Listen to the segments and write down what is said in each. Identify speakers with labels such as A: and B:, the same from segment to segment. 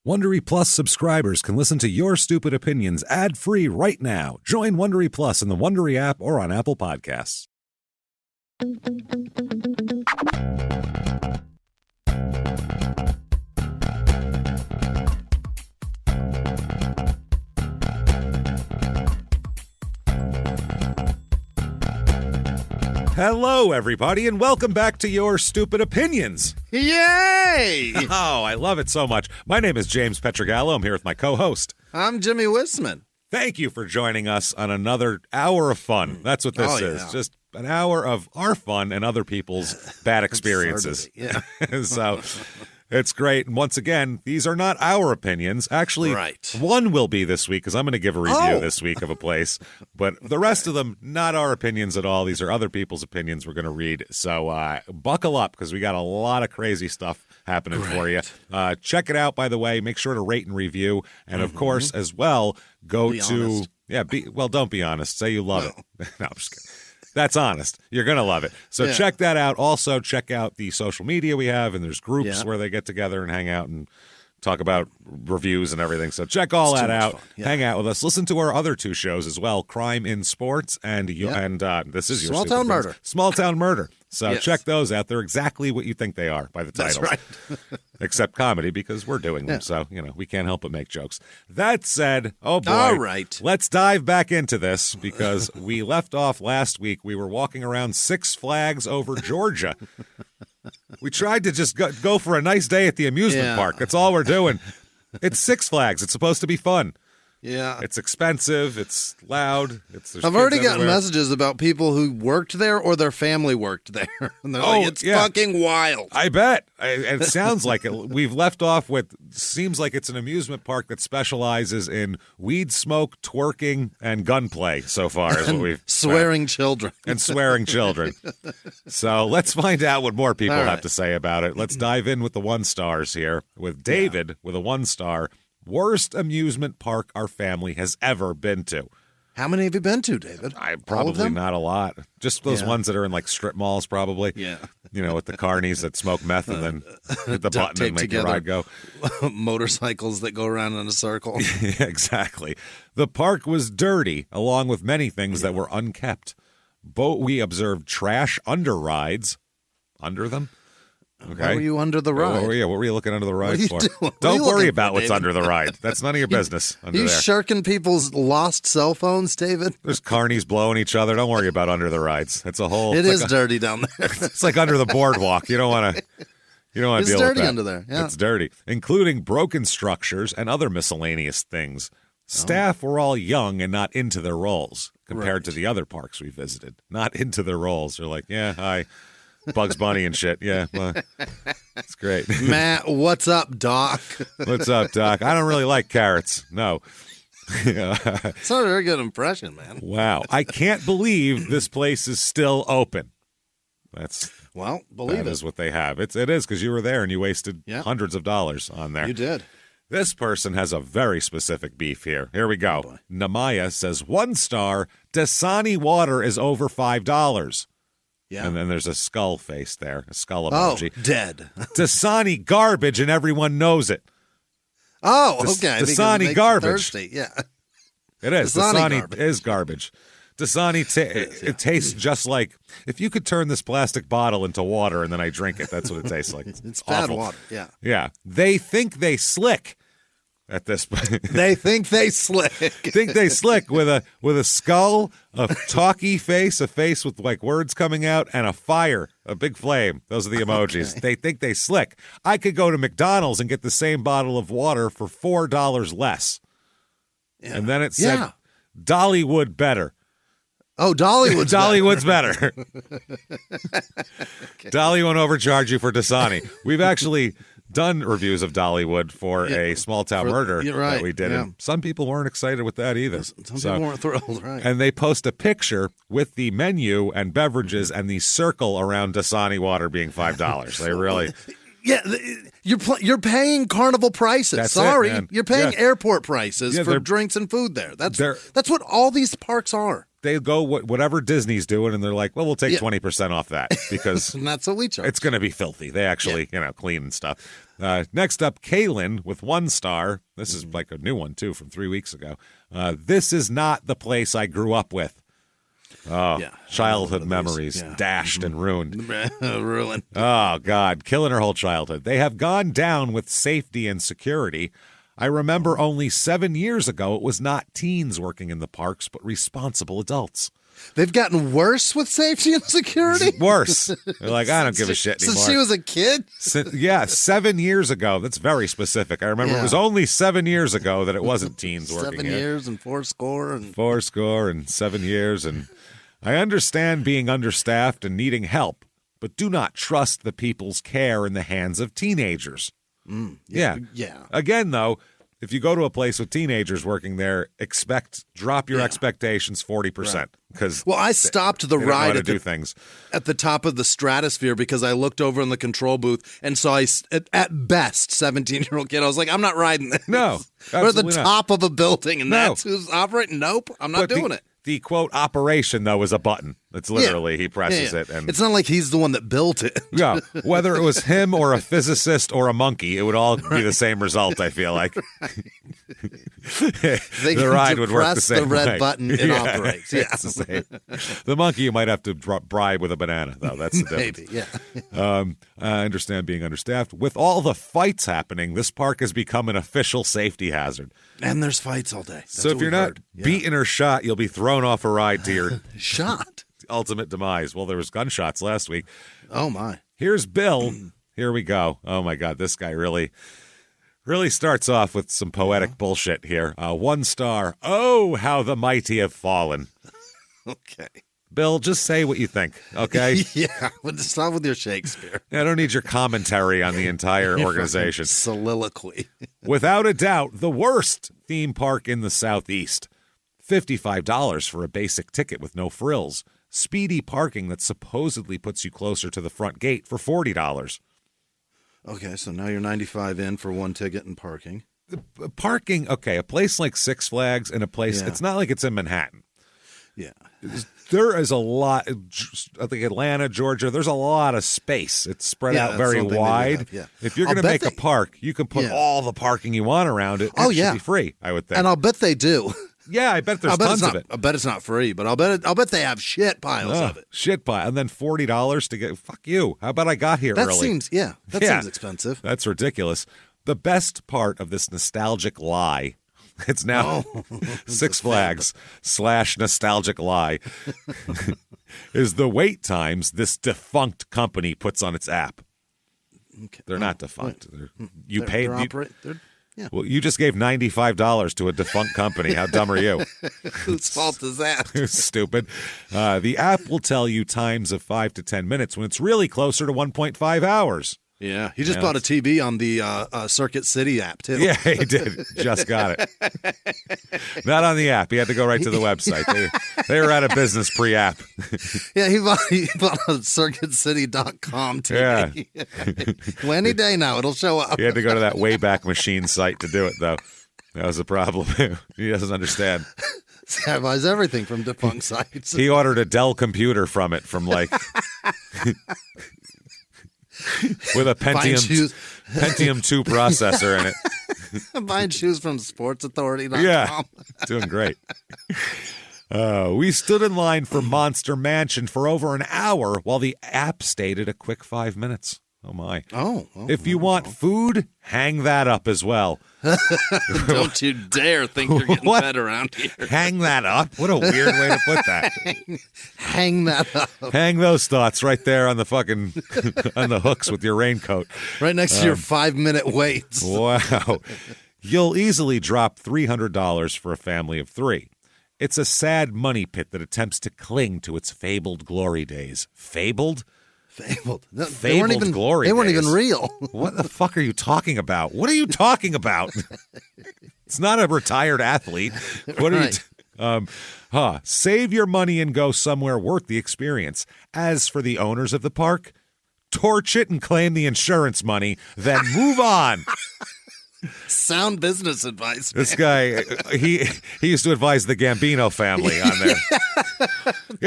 A: Wondery Plus subscribers can listen to Your Stupid Opinions ad-free right now. Join Wondery Plus in the Wondery app or on Apple Podcasts. Hello, everybody, and welcome back to Your Stupid Opinions.
B: Yay!
A: Oh, I love it so much. My name is James Pietragallo. I'm here with my co-host.
B: I'm Jimmie Whisman.
A: Thank you for joining us on another hour of fun. That's what this is.
B: Yeah.
A: Just an hour of our fun and other people's bad experiences.
B: Yeah.
A: So it's great. And once again, these are not our opinions. Actually, one will be this week because I'm going to give a review this week of a place. But the rest of them, not our opinions at all. These are other people's opinions we're going to read. So buckle up because we got a lot of crazy stuff happening for you. Check it out, by the way. Make sure to rate and review. And, of course, as well, go
B: be
A: to
B: honest.
A: – don't be honest. Say you love it. No, I'm just kidding. That's honest. You're going to love it. So check that out. Also, check out the social media we have, and there's groups where they get together and hang out and talk about reviews and everything. So check all that out. Hang out with us. Listen to our other two shows as well, Crime in Sports and this is your
B: Small Town Murder.
A: Small Town Murder. So check those out. They're exactly what you think they are by the titles.
B: That's right.
A: Except comedy because we're doing them. So, we can't help but make jokes. That said, oh boy.
B: All right.
A: Let's dive back into this because we left off last week. We were walking around Six Flags over Georgia. We tried to just go for a nice day at the amusement park. That's all we're doing. It's Six Flags. It's supposed to be fun.
B: Yeah.
A: It's expensive. It's loud.
B: I've already gotten messages about people who worked there or their family worked there. And they're like, it's fucking wild.
A: I bet. It sounds like it. We've left off with, seems like it's an amusement park that specializes in weed smoke, twerking, and gunplay so far. Is what we've
B: swearing children.
A: And swearing children. So let's find out what more people have to say about it. Let's dive in with the 1-stars here with David with a 1-star. Worst amusement park our family has ever been to.
B: How many have you been to, David?
A: Probably not a lot. Just those ones that are in like strip malls, probably.
B: Yeah.
A: With the carnies that smoke meth and then hit the button and make the ride go.
B: Motorcycles that go around in a circle.
A: Yeah, exactly. The park was dirty, along with many things that were unkept. We observed trash under rides. Under them? Okay.
B: Why were you under the ride?
A: What were you looking under the ride for?
B: Doing?
A: Don't worry about what's under the ride. That's none of your business under
B: you
A: there.
B: shirking people's lost cell phones, David?
A: There's carnies blowing each other. Don't worry about under the rides. It's a whole.
B: It is dirty down there.
A: It's like under the boardwalk. You don't want to. You don't want to deal with that.
B: It's dirty under there. Yeah.
A: It's dirty, including broken structures and other miscellaneous things. Staff were all young and not into their roles compared to the other parks we visited. Not into their roles. They're like, hi. Bugs Bunny and shit. Yeah, well, it's great.
B: Matt, what's up, Doc?
A: What's up, Doc? I don't really like carrots. No.
B: It's not a very good impression, man.
A: Wow. I can't believe this place is still open. That is what they have. It is because you were there and you wasted hundreds of dollars on there.
B: You did.
A: This person has a very specific beef here. Here we go.
B: Oh,
A: Namaya says 1-star, Dasani water is over $5.
B: Yeah.
A: And then there's a skull face there, a skull emoji.
B: Oh, dead.
A: Dasani garbage, and everyone knows it.
B: Oh, okay.
A: Dasani garbage.
B: Thirsty. Yeah.
A: It is. Dasani is garbage. Dasani, it tastes just like, if you could turn this plastic bottle into water and then I drink it, that's what it tastes like.
B: It's
A: awful.
B: bad water, yeah.
A: Yeah. They think they slick at this point.
B: They think they slick.
A: with a skull, a talky face, a face with like words coming out, and a fire, a big flame. Those are the emojis. Okay. They think they slick. I could go to McDonald's and get the same bottle of water for $4 less. Yeah. And then it said, Dollywood better.
B: Oh, Dollywood's
A: better. Dolly won't overcharge you for Dasani. We've actually done reviews of Dollywood for a small town murder that we did. And some people weren't excited with that either.
B: Some people weren't thrilled, right?
A: And they post a picture with the menu and beverages and the circle around Dasani water being $5. They really...
B: Yeah, you're paying carnival prices. You're paying airport prices for drinks and food there. That's what all these parks are.
A: They go whatever Disney's doing, and they're like, well, we'll take 20% off that because
B: and that's what we charge.
A: It's going to be filthy. They actually, clean and stuff. Next up, Kaylin with 1 star. This is like a new one, too, from 3 weeks ago. This is not the place I grew up with. Oh, yeah. Childhood memories dashed and ruined.
B: Ruined.
A: Oh, God. Killing her whole childhood. They have gone down with safety and security. I remember only 7 years ago it was not teens working in the parks, but responsible adults.
B: They've gotten worse with safety and security?
A: Worse. They're like, I don't give a shit anymore.
B: Since she was a kid?
A: 7 years ago. That's very specific. I remember it was only 7 years ago that it wasn't teens working
B: 7 years and 4 score.
A: 4 score and 7 years. And I understand being understaffed and needing help, but do not trust the people's care in the hands of teenagers. Yeah. Again, though, if you go to a place with teenagers working there, drop your expectations 40%. Because
B: I stopped the ride
A: at
B: the top of the stratosphere because I looked over in the control booth and saw at best 17-year-old kid. I was like, I'm not riding this.
A: No,
B: we're at the top of a building and that's who's operating. Nope, I'm not doing it.
A: The quote operation, though, is a button. It's literally he presses it. And
B: it's not like he's the one that built it.
A: Yeah, whether it was him or a physicist or a monkey, it would all be the same result, I feel like. The ride would work the same way.
B: Press the red button, it operates. Yeah.
A: It's the same. The monkey you might have to bribe with a banana, though. That's the difference.
B: Maybe, yeah.
A: I understand being understaffed. With all the fights happening, this park has become an official safety hazard.
B: And there's fights all day. That's
A: so if you're not beaten or shot, you'll be thrown off a ride to your
B: shot
A: ultimate demise. Well, there was gunshots last week.
B: Oh my!
A: Here's Bill. Here we go. Oh my God, this guy really starts off with some poetic bullshit here. 1 star. Oh, how the mighty have fallen.
B: Okay.
A: Bill, just say what you think, okay?
B: Yeah, stop with your Shakespeare.
A: I don't need your commentary on the entire organization.
B: Soliloquy.
A: Without a doubt, the worst theme park in the Southeast. $55 for a basic ticket with no frills. Speedy parking that supposedly puts you closer to the front gate for $40.
B: Okay, so now you're $95 in for 1 ticket and parking.
A: Parking, okay, a place like Six Flags and a place, it's not like it's in Manhattan.
B: Yeah.
A: There is a lot, I think Atlanta, Georgia, there's a lot of space. It's spread out very wide. If you're going to make a park, you can put all the parking you want around it. It should be free, I would think.
B: And I'll bet they do.
A: Yeah, I bet there's tons of it.
B: I bet it's not free, but I'll bet they have shit piles of it.
A: Shit pile. And then $40 to get, fuck you. How about I got here early?
B: Seems expensive.
A: That's ridiculous. The best part of this nostalgic lie, it's now Six Flags / nostalgic lie, is the wait times this defunct company puts on its app.
B: Okay.
A: They're not defunct. Yeah. Well, you just gave $95 to a defunct company. How dumb are you?
B: Whose fault is that?
A: Stupid. The app will tell you times of 5 to 10 minutes when it's really closer to 1.5 hours.
B: Yeah, he just bought a TV on the Circuit City app, too.
A: Yeah, he did. Just got it. Not on the app. He had to go right to the website. They were out of business pre-app.
B: Yeah, he bought a CircuitCity.com TV. Yeah. Well, any day now, it'll show up.
A: He had to go to that Wayback Machine site to do it, though. That was the problem. He doesn't understand.
B: He buys everything from defunct sites.
A: He ordered a Dell computer from it, from like... with a Pentium 2 processor in it.
B: Buying shoes from sportsauthority.com.
A: Yeah, doing great. We stood in line for Monster Mansion for over an hour while the app stated a quick 5 minutes. Oh, my. If you want food, hang that up as well.
B: Don't you dare think you're getting fed around here.
A: Hang that up? What a weird way to put that.
B: Hang that up.
A: Hang those thoughts right there on the fucking, on the hooks with your raincoat.
B: Right next to your 5-minute waits.
A: Wow. You'll easily drop $300 for a family of 3. It's a sad money pit that attempts to cling to its fabled glory days. Fabled?
B: Fabled.
A: They weren't even glory.
B: They weren't even real.
A: What the fuck are you talking about? What are you talking about? It's not a retired athlete. What are you? Save your money and go somewhere worth the experience. As for the owners of the park, torch it and claim the insurance money, then move on.
B: Sound business advice.
A: This guy, he used to advise the Gambino family on there.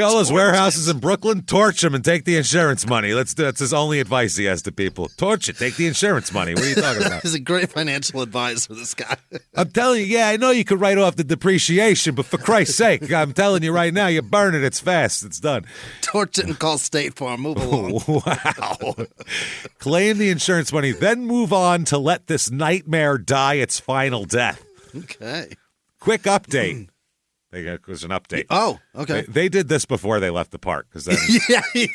A: All those warehouses in Brooklyn, torch them and take the insurance money. That's his only advice he has to people. Torch it, take the insurance money. What are you talking about?
B: He's a great financial advisor, this guy.
A: I'm telling you, I know you could write off the depreciation, but for Christ's sake, I'm telling you right now, you burn it, it's fast, it's done.
B: Torch it and call State Farm. Move along.
A: Wow. Claim the insurance money, then move on to let this nightmare die its final death.
B: Okay.
A: Quick update. There's an update.
B: Oh, okay.
A: They did this before they left the park, because then
B: yeah, he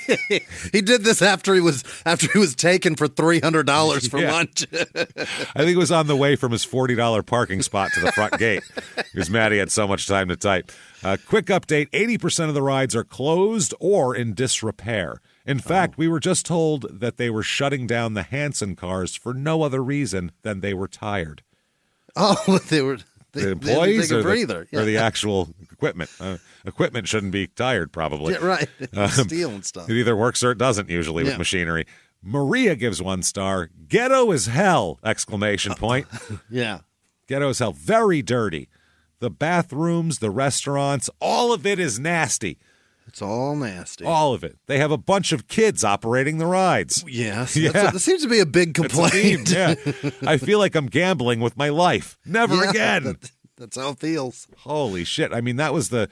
B: did this after he was taken for $300 for lunch.
A: I think it was on the way from his $40 parking spot to the front gate. He was mad he had so much time to type. Quick update: 80% of the rides are closed or in disrepair. In fact, we were just told that they were shutting down the Hanson cars for no other reason than they were tired.
B: Oh, they were.
A: The employees
B: or
A: the actual equipment. Equipment shouldn't be tired, probably.
B: Yeah, right. Steel and stuff.
A: It either works or it doesn't usually with machinery. Maria gives 1 star. Ghetto is hell! !
B: Yeah.
A: Ghetto is hell. Very dirty. The bathrooms, the restaurants, all of it is nasty.
B: It's all nasty.
A: All of it. They have a bunch of kids operating the rides.
B: Yes. That seems to be a big complaint.
A: Yeah. I feel like I'm gambling with my life. Never again.
B: That's how it feels.
A: Holy shit. I mean, that was the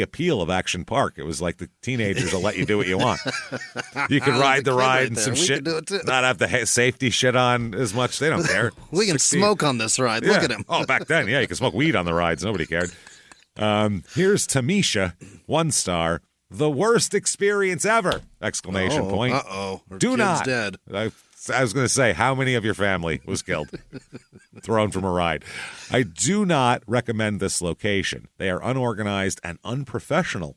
A: appeal of Action Park. It was like the teenagers will let you do what you want. You can ride the ride and some shit.
B: Can do it too.
A: Not have the safety shit on as much. They don't care.
B: We can smoke on this ride.
A: Yeah.
B: Look at him.
A: Oh, back then, you can smoke weed on the rides. Nobody cared. Here's Tamisha, 1 star. The worst experience ever! !
B: Uh-oh.
A: Do not.
B: Dead.
A: I was going to say, how many of your family was killed? Thrown from a ride. I do not recommend this location. They are unorganized and unprofessional.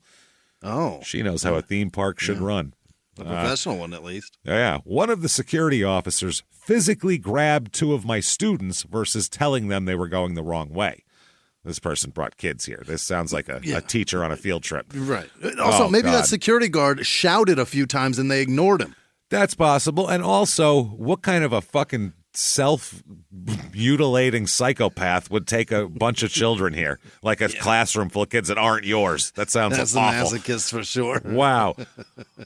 B: Oh.
A: She knows how a theme park should run.
B: A professional one, at least.
A: Yeah. One of the security officers physically grabbed 2 of my students versus telling them they were going the wrong way. This person brought kids here. This sounds like a teacher on a field trip.
B: Right. Also, maybe that security guard shouted a few times and they ignored him.
A: That's possible. And also, what kind of a fucking self-mutilating psychopath would take a bunch of children here? Like a classroom full of kids that aren't yours. That sounds awful.
B: That's a masochist for sure.
A: Wow.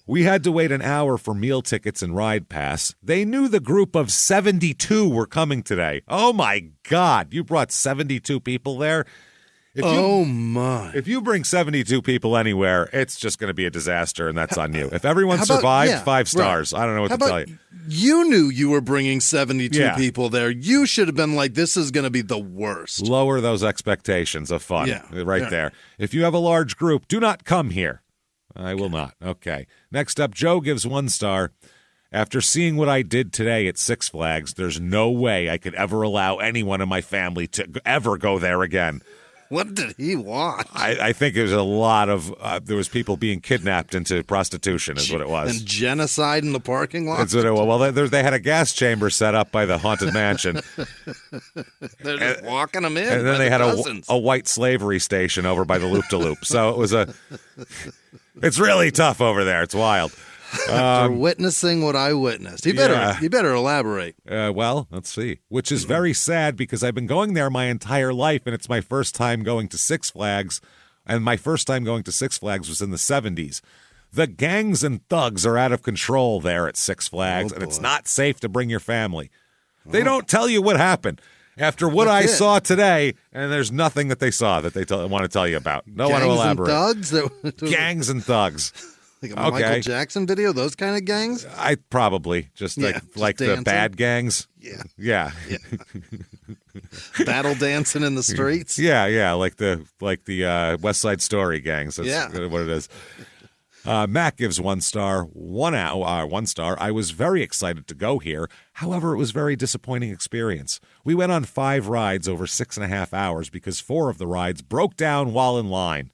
A: We had to wait an hour for meal tickets and ride pass. They knew the group of 72 were coming today. Oh, my God. You brought 72 people there?
B: My.
A: If you bring 72 people anywhere, it's just going to be a disaster, and that's on you. If everyone survived, 5 stars. Right. I don't know what to tell you.
B: You knew you were bringing 72 people there. You should have been like, this is going to be the worst.
A: Lower those expectations of fun there. If you have a large group, do not come here. I will not. Okay. Next up, Joe gives 1 star. After seeing what I did today at Six Flags, there's no way I could ever allow anyone in my family to ever go there again.
B: What did he want?
A: I think it was a lot of, there was people being kidnapped into prostitution is what it was.
B: And genocide in the parking lot?
A: That's what it was. Well, they had a gas chamber set up by the Haunted Mansion.
B: They're just walking them in.
A: And then they had a white slavery station over by the Loop-de-Loop. So it was it's really tough over there. It's wild.
B: After witnessing what I witnessed. You better elaborate.
A: Well, let's see. Which is very sad because I've been going there my entire life, and it's my first time going to Six Flags, and my first time going to Six Flags was in the 70s. The gangs and thugs are out of control there at Six Flags, and it's not safe to bring your family. They don't tell you what happened. After what I saw today, and there's nothing that they saw that they want to tell you about. No one to elaborate.
B: Gangs and thugs?
A: Gangs and thugs.
B: Like a Michael Jackson video, those kind of gangs?
A: I probably just like the bad gangs.
B: Yeah. Battle dancing in the streets.
A: Yeah, like the West Side Story gangs. That's what it is. Matt gives 1 star. 1 star. I was very excited to go here. However, it was a very disappointing experience. We went on 5 rides over 6.5 hours because 4 of the rides broke down while in line.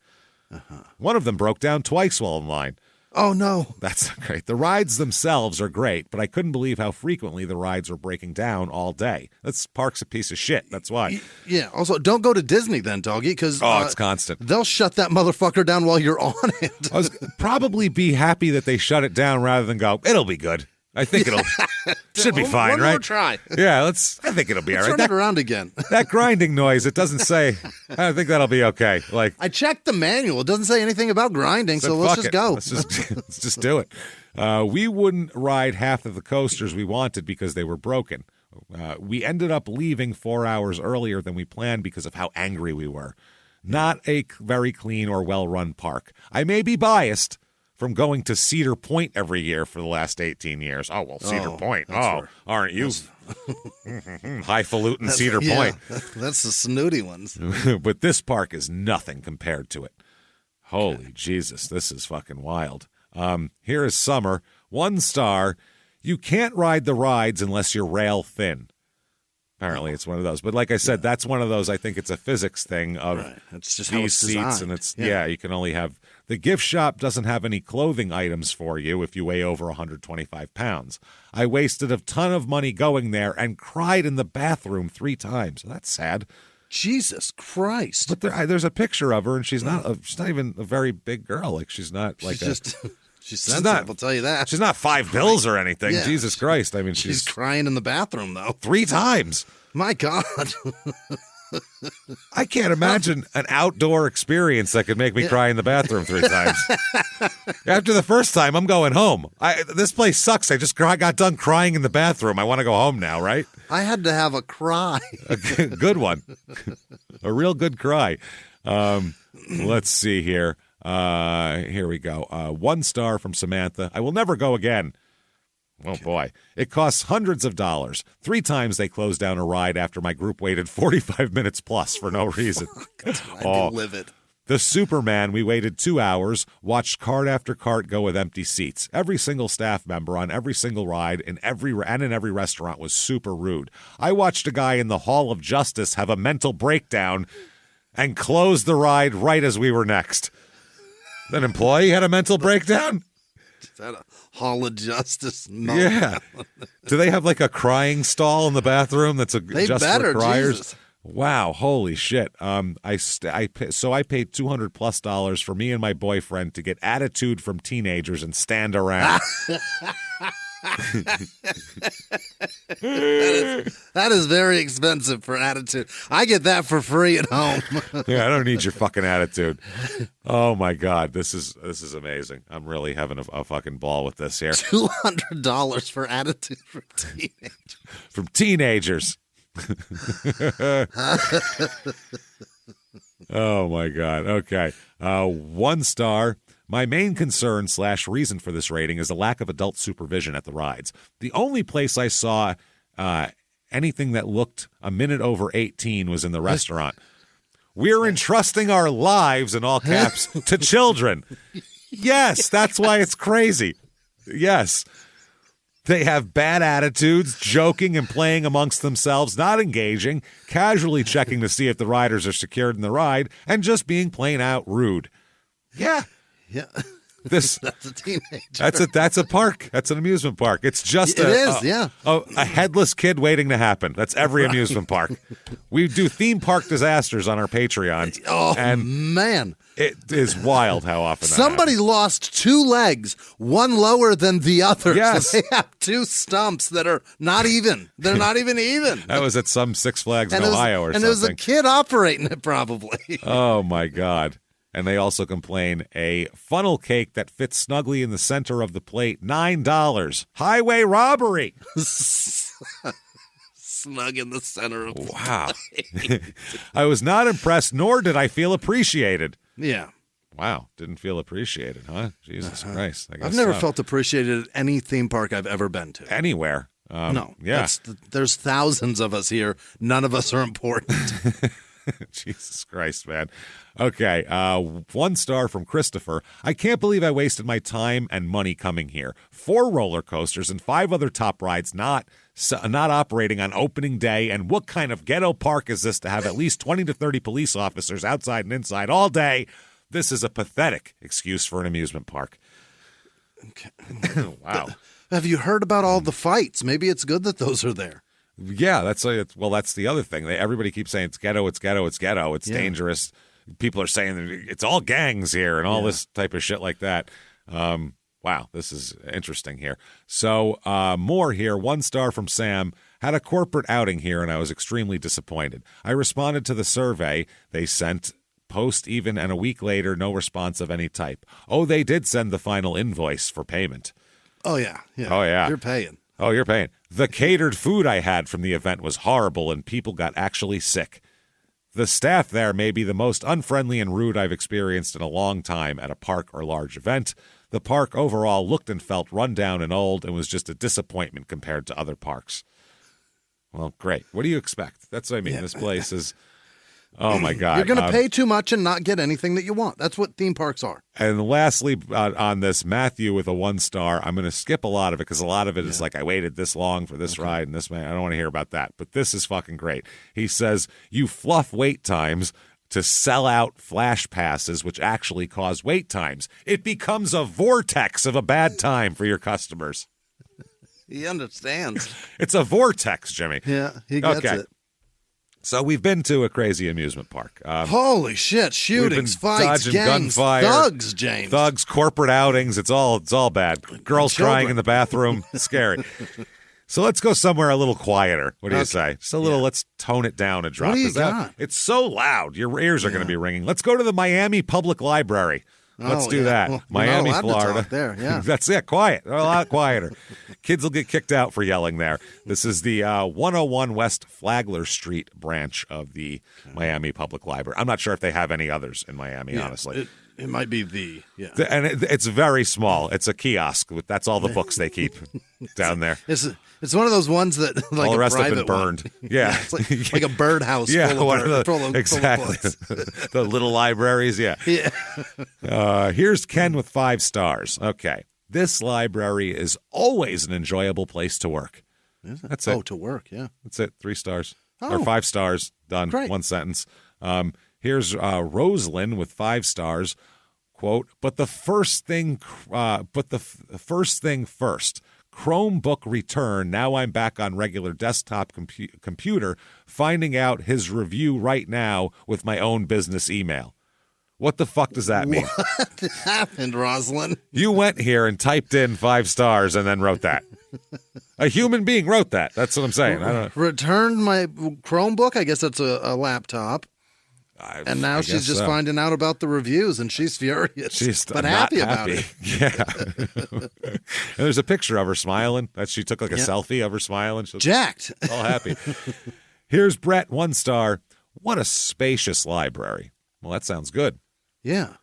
A: One of them broke down twice while in line.
B: Oh, no.
A: That's great. The rides themselves are great, but I couldn't believe how frequently the rides were breaking down all day. This park's a piece of shit. That's why.
B: Yeah. Also, don't go to Disney then, doggy, because
A: it's constant.
B: They'll shut that motherfucker down while you're on it.
A: I was probably be happy that they shut it down rather than go, it'll be good. I think it'll should be fine, right?
B: One more try.
A: Yeah, I think it'll be all right.
B: Turn it around again.
A: That grinding noise, it doesn't say. I think that'll be okay. Like
B: I checked the manual. It doesn't say anything about grinding, so let's just go.
A: Let's just do it. We wouldn't ride half of the coasters we wanted because they were broken. We ended up leaving 4 hours earlier than we planned because of how angry we were. Not a very clean or well-run park. I may be biased from going to Cedar Point every year for the last 18 years. Oh, well, Cedar Point. Aren't you? Highfalutin Cedar Point.
B: That's the snooty ones.
A: But this park is nothing compared to it. Holy Jesus, this is fucking wild. Here is Summer. 1 star. You can't ride the rides unless you're rail thin. Apparently, it's one of those. But like I said, that's one of those, I think it's a physics thing of
B: It's just
A: these
B: how it's
A: seats.
B: designed.
A: And it's, you can only have, the gift shop doesn't have any clothing items for you if you weigh over 125 pounds. I wasted a ton of money going there and cried in the bathroom 3 times. That's sad.
B: Jesus Christ.
A: But there's a picture of her, and she's not even a very big girl. Like, she's not like
B: she's sensitive, I'll tell you that.
A: She's not 5 bills or anything. Yeah. Jesus Christ. I mean,
B: she's crying in the bathroom, though.
A: 3 times.
B: My God.
A: I can't imagine an outdoor experience that could make me cry in the bathroom 3 times. After the first time, I'm going home. This place sucks. I just got done crying in the bathroom. I want to go home now, right?
B: I had to have a cry.
A: A good one. A real good cry. Let's see here. Here we go. 1 star from Samantha. I will never go again. Oh, boy. It costs hundreds of dollars. 3 times they closed down a ride after my group waited 45 minutes plus for no reason.
B: Livid.
A: The Superman, we waited 2 hours, watched cart after cart go with empty seats. Every single staff member on every single ride in every restaurant was super rude. I watched a guy in the Hall of Justice have a mental breakdown and close the ride right as we were next. An employee had a mental breakdown?
B: Is that a Hall of Justice? No.
A: Yeah. Do they have like a crying stall in the bathroom that's just for criers?
B: Jesus.
A: Wow, holy shit. I paid $200+ for me and my boyfriend to get attitude from teenagers and stand around.
B: That is very expensive for attitude. I get that for free at home.
A: Yeah, I don't need your fucking attitude. Oh my God, this is amazing. I'm really having a fucking ball with this here.
B: $200 for attitude from teenagers.
A: From teenagers. Oh my God. Okay. 1 star. My main concern / reason for this rating is the lack of adult supervision at the rides. The only place I saw anything that looked a minute over 18 was in the restaurant. We're entrusting our lives, in all caps, to children. Yes, that's why it's crazy. Yes. They have bad attitudes, joking and playing amongst themselves, not engaging, casually checking to see if the riders are secured in the ride, and just being plain out rude. Yeah.
B: Yeah.
A: That's
B: a teenager.
A: That's a park. That's an amusement park. It's just a headless kid waiting to happen. That's every amusement park. We do theme park disasters on our Patreon.
B: Oh, and man.
A: It is wild how often
B: somebody lost 2 legs, one lower than the other.
A: Yes.
B: So they have 2 stumps that are not even. They're not even even.
A: That was at some Six Flags in Ohio or something.
B: And it was a kid operating it probably.
A: Oh, my God. And they also complain a funnel cake that fits snugly in the center of the plate, $9. Highway robbery.
B: Snug in the center of the
A: plate. I was not impressed, nor did I feel appreciated.
B: Yeah.
A: Wow. Didn't feel appreciated, huh? Jesus Christ.
B: I've never felt appreciated at any theme park I've ever been to.
A: Anywhere.
B: No.
A: Yeah.
B: There's thousands of us here. None of us are important.
A: Jesus Christ, man. Okay, 1 star from Christopher. I can't believe I wasted my time and money coming here. 4 roller coasters and 5 other top rides not operating on opening day. And what kind of ghetto park is this to have at least 20 to 30 police officers outside and inside all day? This is a pathetic excuse for an amusement park.
B: Okay.
A: Wow.
B: Have you heard about all the fights? Maybe it's good that those are there.
A: Yeah, that's the other thing. Everybody keeps saying it's ghetto, it's ghetto, it's ghetto, it's dangerous. People are saying it's all gangs here and all this type of shit like that. Wow, this is interesting here. So more here. 1 star from Sam. Had a corporate outing here, and I was extremely disappointed. I responded to the survey they sent, post even, and a week later, no response of any type. Oh, they did send the final invoice for payment.
B: Oh, yeah.
A: Oh, yeah.
B: You're paying.
A: Oh, you're paying. The catered food I had from the event was horrible, and people got actually sick. The staff there may be the most unfriendly and rude I've experienced in a long time at a park or large event. The park overall looked and felt run down and old and was just a disappointment compared to other parks. Well, great. What do you expect? That's what I mean. Yeah. This place is, oh, my God.
B: You're going to pay too much and not get anything that you want. That's what theme parks are.
A: And lastly, on this, Matthew with a 1 star. I'm going to skip a lot of it because a lot of it is like, I waited this long for this ride and this man. I don't want to hear about that. But this is fucking great. He says, you fluff wait times to sell out flash passes, which actually cause wait times. It becomes a vortex of a bad time for your customers.
B: He understands.
A: It's a vortex, Jimmie.
B: Yeah, he gets it.
A: So we've been to a crazy amusement park.
B: Holy shit! Shootings, fights, gangs,
A: gunfire,
B: thugs, James.
A: Thugs, corporate outings. It's all bad. Girls crying in the bathroom. Scary. So let's go somewhere a little quieter. What do you say? Just a little. Yeah. Let's tone it down a drop.
B: What do you got?
A: It's so loud. Your ears are going to be ringing. Let's go to the Miami Public Library. Let's do that.
B: Well,
A: Miami,
B: we're not allowed
A: Florida.
B: To talk there, yeah.
A: That's it. Quiet. They're a lot quieter. Kids will get kicked out for yelling there. This is the 101 West Flagler Street branch of the Miami Public Library. I'm not sure if they have any others in Miami, honestly.
B: It might be
A: and it's very small. It's a kiosk. That's all the books they keep down there.
B: It's one of those ones that like
A: all the rest
B: have
A: been burned. Yeah,
B: it's like a birdhouse.
A: Yeah,
B: full of
A: exactly. The little libraries. Yeah. Here's Ken with 5 stars. Okay, this library is always an enjoyable place to work.
B: Is it?
A: That's it.
B: Oh, to work. Yeah,
A: that's it. 3 stars or 5 stars. Done.
B: Great.
A: 1 sentence. Here's Rosalind with 5 stars. Quote, but the first thing first. Chromebook return. Now I'm back on regular desktop computer, finding out his review right now with my own business email. What the fuck does that mean?
B: What happened, Rosalind?
A: You went here and typed in 5 stars and then wrote that. A human being wrote that. That's what I'm saying. I don't know.
B: Returned my Chromebook. I guess that's a laptop. And now she's just finding out about the reviews, and she's furious.
A: She's
B: but
A: not
B: happy about it.
A: Yeah. And there's a picture of her smiling. That she took like a selfie of her smiling. She's
B: jacked.
A: All happy. Here's Brett, 1 star. What a spacious library. Well, that sounds good.
B: Yeah.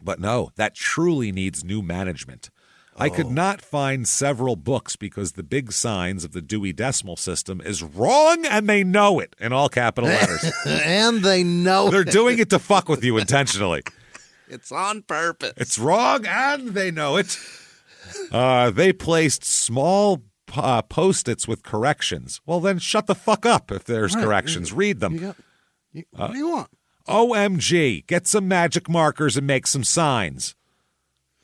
A: But no, that truly needs new management. I could not find several books because the big signs of the Dewey Decimal System is wrong, and they know it in all capital letters.
B: And they know
A: They're doing it to fuck with you intentionally.
B: It's on purpose.
A: It's wrong, and they know it. They placed small Post-its with corrections. Well, then shut the fuck up if there's corrections. Read them.
B: What do you want?
A: OMG, get some magic markers and make some signs.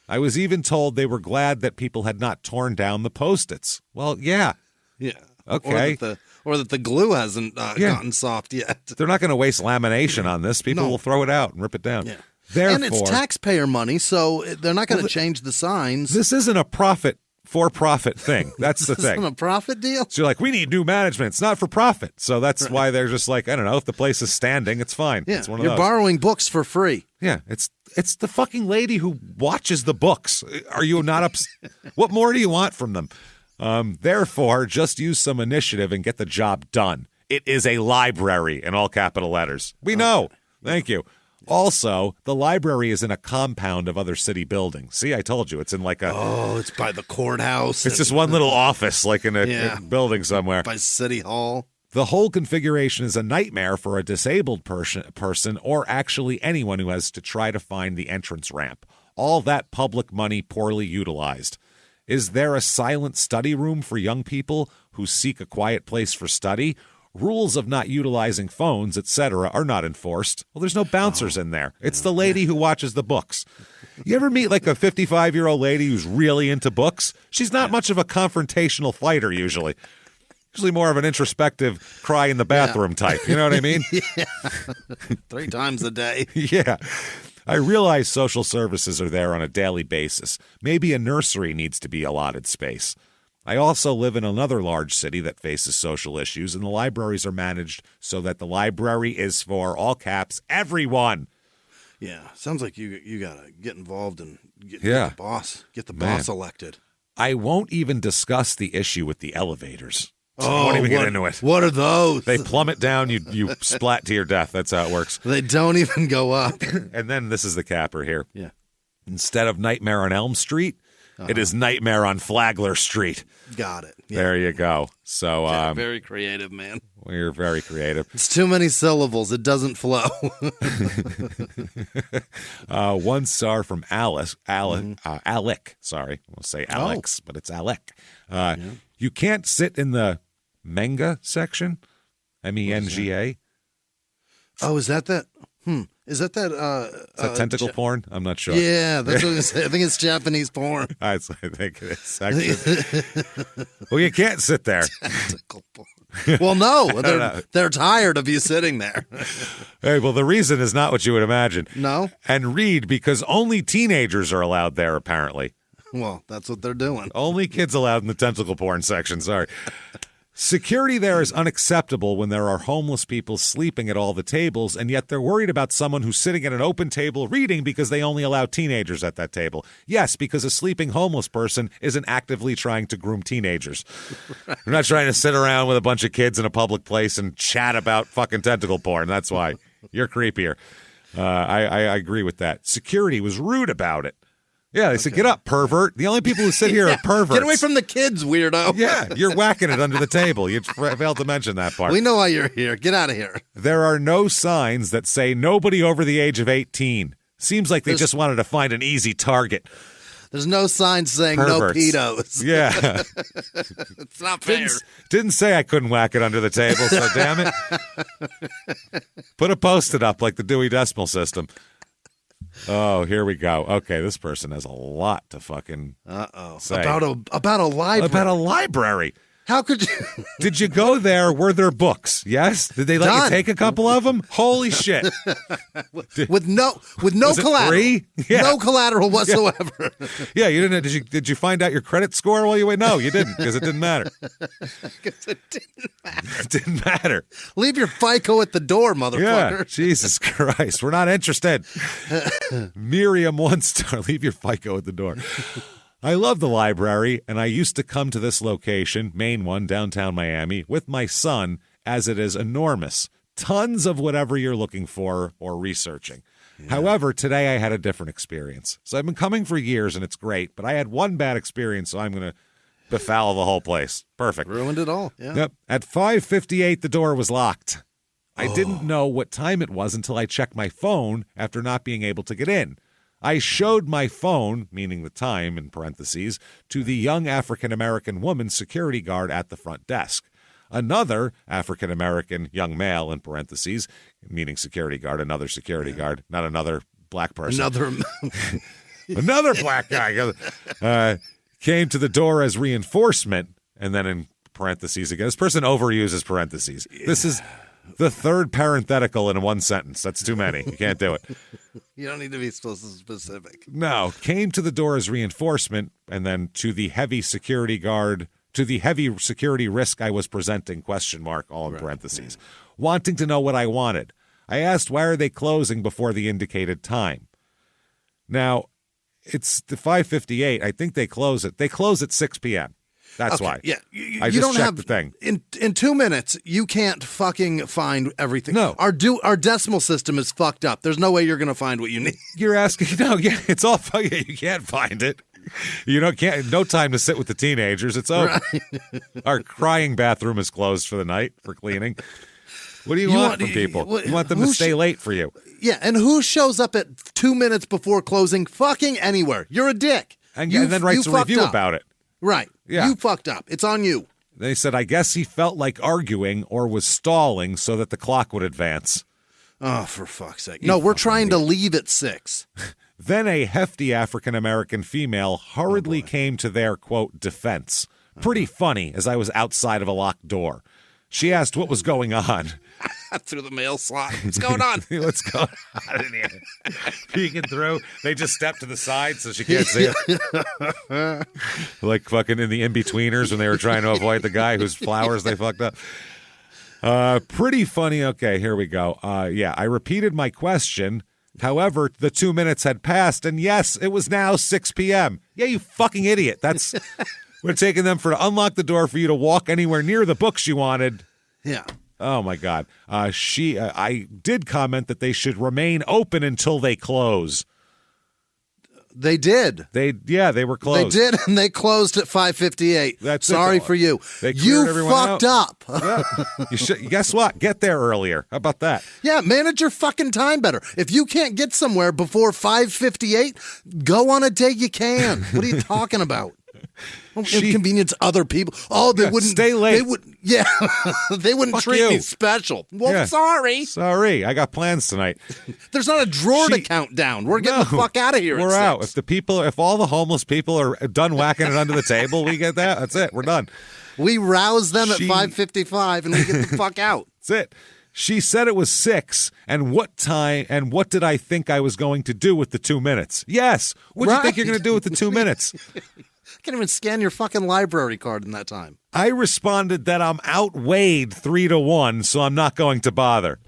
A: I was even told they were glad that people had not torn down the Post-its. Well, yeah.
B: Yeah.
A: Okay.
B: Or that the glue hasn't gotten soft yet.
A: They're not going to waste lamination on this. People will throw it out and rip it down.
B: Yeah.
A: Therefore,
B: and it's taxpayer money, so they're not going to change the signs.
A: This isn't a for-profit thing. That's the thing.
B: This isn't a profit deal?
A: So you're like, we need new management. It's not for profit. So that's why they're just like, I don't know, if the place is standing, it's fine.
B: Yeah.
A: It's one of
B: You're
A: those.
B: borrowing books for free.
A: Yeah, it's the fucking lady who watches the books. Are you not What more do you want from them? Therefore, just use some initiative and get the job done. It is a library in all capital letters. We know. Thank you. Also, the library is in a compound of other city buildings. See, I told you. It's in like a...
B: Oh, it's by the courthouse.
A: It's just one little office, like in a building somewhere.
B: By City Hall.
A: The whole configuration is a nightmare for a disabled person or actually anyone who has to try to find the entrance ramp. All that public money poorly utilized. Is there a silent study room for young people who seek a quiet place for study? Rules of not utilizing phones, etc., are not enforced. Well, there's no bouncers in there. It's the lady who watches the books. You ever meet like a 55-year-old lady who's really into books? She's not much of a confrontational fighter usually. Usually more of an introspective cry in the bathroom type. You know what I mean?
B: 3 times a day.
A: Yeah. I realize social services are there on a daily basis. Maybe a nursery needs to be allotted space. I also live in another large city that faces social issues, and the libraries are managed so that the library is for, all caps, everyone.
B: Yeah, sounds like you got to get involved and get the boss elected.
A: I won't even discuss the issue with the elevators. I won't even get into it.
B: What are those?
A: They plummet down, you splat to your death. That's how it works.
B: They don't even go up.
A: And then this is the capper here.
B: Yeah.
A: Instead of Nightmare on Elm Street, it is Nightmare on Flagler Street.
B: Got it. Yeah.
A: There you go. So
B: very creative, man.
A: We're very creative.
B: It's too many syllables. It doesn't flow.
A: 1 star from Alec. Sorry. We'll say Alex, but it's Alec. You can't sit in the manga section. MENGA.
B: Oh, is that? Is that
A: Is that tentacle porn? I'm not sure.
B: Yeah, that's what I was saying. I think it's Japanese porn.
A: I think it is. Actually. Well, you can't sit there.
B: Tentacle porn. Well, no, they're tired of you sitting there.
A: Hey, well, the reason is not what you would imagine.
B: No?
A: And read, because only teenagers are allowed there, apparently.
B: Well, that's what they're doing.
A: Only kids allowed in the tentacle porn section, sorry. Security there is unacceptable when there are homeless people sleeping at all the tables, and yet they're worried about someone who's sitting at an open table reading because they only allow teenagers at that table. Yes, because a sleeping homeless person isn't actively trying to groom teenagers. Right. They're not trying to sit around with a bunch of kids in a public place and chat about fucking tentacle porn. That's why. You're creepier. I agree with that. Security was rude about it. Yeah, they said, get up, pervert. The only people who sit here are perverts.
B: Get away from the kids, weirdo.
A: Yeah, you're whacking it under the table. You failed to mention that part.
B: We know why you're here. Get out of here.
A: There are no signs that say nobody over the age of 18. Seems like they just wanted to find an easy target.
B: There's no signs saying perverts. No pedos.
A: Yeah.
B: It's not fair.
A: Didn't say I couldn't whack it under the table, so damn it. Put a Post-it up like the Dewey Decimal System. Oh, here we go. Okay, this person has a lot to fucking say.
B: About a library.
A: About a library.
B: How could you?
A: Did you go there? Were there books? Yes. Did they let you take a couple of them? Holy shit!
B: with no collateral.
A: Free? Yeah.
B: No collateral whatsoever.
A: Yeah, you didn't. Did you find out your credit score while you wait? No, you didn't, because it didn't matter.
B: Because it didn't matter.
A: It didn't matter.
B: Leave your FICO at the door, motherfucker.
A: Yeah, Jesus Christ, we're not interested. Miriam 1 star. Leave your FICO at the door. I love the library, and I used to come to this location, main one, downtown Miami, with my son, as it is enormous. Tons of whatever you're looking for or researching. Yeah. However, today I had a different experience. So I've been coming for years, and it's great, but I had one bad experience, so I'm going to befoul the whole place. Perfect.
B: Ruined it all. Yeah.
A: Yep. At 5:58, the door was locked. I didn't know what time it was until I checked my phone after not being able to get in. I showed my phone, meaning the time in parentheses, to the young African-American woman security guard at the front desk. Another African-American young male, in parentheses, meaning security guard, another security guard, not another black person. Another black guy came to the door as reinforcement, and then in parentheses again. This person overuses parentheses. Yeah. This is the third parenthetical in one sentence. That's too many. You can't do it.
B: You don't need to be specific.
A: No. Came to the door as reinforcement, and then to the heavy security guard, to the heavy security risk I was presenting, question mark, all in parentheses. Wanting to know what I wanted. I asked, why are they closing before the indicated time? Now, it's the 5:58. I think they close it. They close at 6 p.m. That's why.
B: Yeah,
A: I just checked the thing.
B: In 2 minutes, you can't fucking find everything.
A: No.
B: Our decimal system is fucked up. There's no way you're going to find what you need.
A: You're asking, it's all fucking, you can't find it. No time to sit with the teenagers. It's over. Right. Our crying bathroom is closed for the night for cleaning. What do you want from people? You want them to stay late for you.
B: Yeah, and who shows up at 2 minutes before closing fucking anywhere? You're a dick.
A: And then writes a review about it.
B: Right.
A: Yeah.
B: You fucked up. It's on you.
A: They said, I guess he felt like arguing or was stalling so that the clock would advance.
B: Oh, for fuck's sake. No, we're trying to leave at 6.
A: Then a hefty African-American female hurriedly came to their, quote, defense. Pretty funny, as I was outside of a locked door. She asked what was going on.
B: Through the mail slot. What's going on?
A: What's going on in here? Peeking through. They just step to the side so she can't see it. Like fucking in the in-betweeners when they were trying to avoid the guy whose flowers they fucked up. Pretty funny. Okay, here we go. Yeah, I repeated my question. However, the 2 minutes had passed, and yes, it was now 6 p.m. Yeah, you fucking idiot. That's we're taking them to unlock the door for you to walk anywhere near the books you wanted.
B: Yeah.
A: Oh my God. I did comment that they should remain open until they close.
B: They did.
A: They were closed.
B: They did, and they closed at 5:58.
A: That's
B: Sorry for you. You fucked up.
A: Yeah. You should. Guess what? Get there earlier. How about that?
B: Yeah, manage your fucking time better. If you can't get somewhere before 5:58, go on a day you can. What are you talking about? Inconvenience other people. Oh, they wouldn't
A: stay late.
B: They wouldn't treat me special. Well,
A: sorry. I got plans tonight.
B: There's not a drawer to count down. We're getting the fuck out of here.
A: We're out. If all the homeless people are done whacking it under the table, we get that. That's it. We're done.
B: We rouse them at 5:55 and we get the fuck out.
A: That's it. She said it was 6, and what time, and what did I think I was going to do with the 2 minutes? Yes. What do you think you're going to do with the 2 minutes?
B: Can't even scan your fucking library card in that time.
A: I responded that I'm outweighed 3-1, so I'm not going to bother.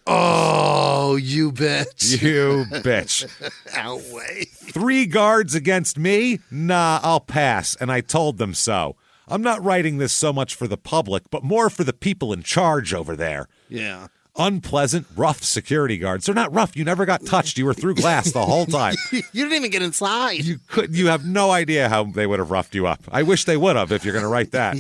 B: Oh, you bitch.
A: You bitch.
B: Outweighed.
A: 3 guards against me? Nah, I'll pass, and I told them so. I'm not writing this so much for the public, but more for the people in charge over there.
B: Yeah.
A: Unpleasant, rough security guards. They're not rough. You never got touched. You were through glass the whole time.
B: You didn't even get inside.
A: You have no idea how they would have roughed you up. I wish they would have if you're going to write that.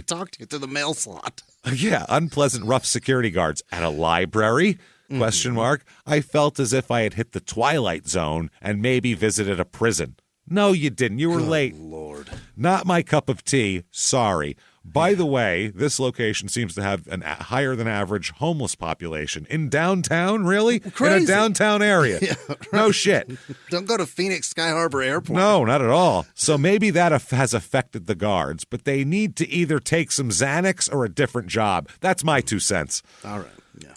B: Talk to you through the mail slot.
A: Yeah, unpleasant, rough security guards at a library? Question mark. I felt as if I had hit the twilight zone and maybe visited a prison. No, you didn't. You were late.
B: Lord.
A: Not my cup of tea. Sorry. By the way, this location seems to have a higher than average homeless population. In downtown, really?
B: Crazy.
A: In a downtown area.
B: Yeah, right.
A: No shit.
B: Don't go to Phoenix Sky Harbor Airport.
A: No, not at all. So maybe that has affected the guards, but they need to either take some Xanax or a different job. That's my 2 cents.
B: All right.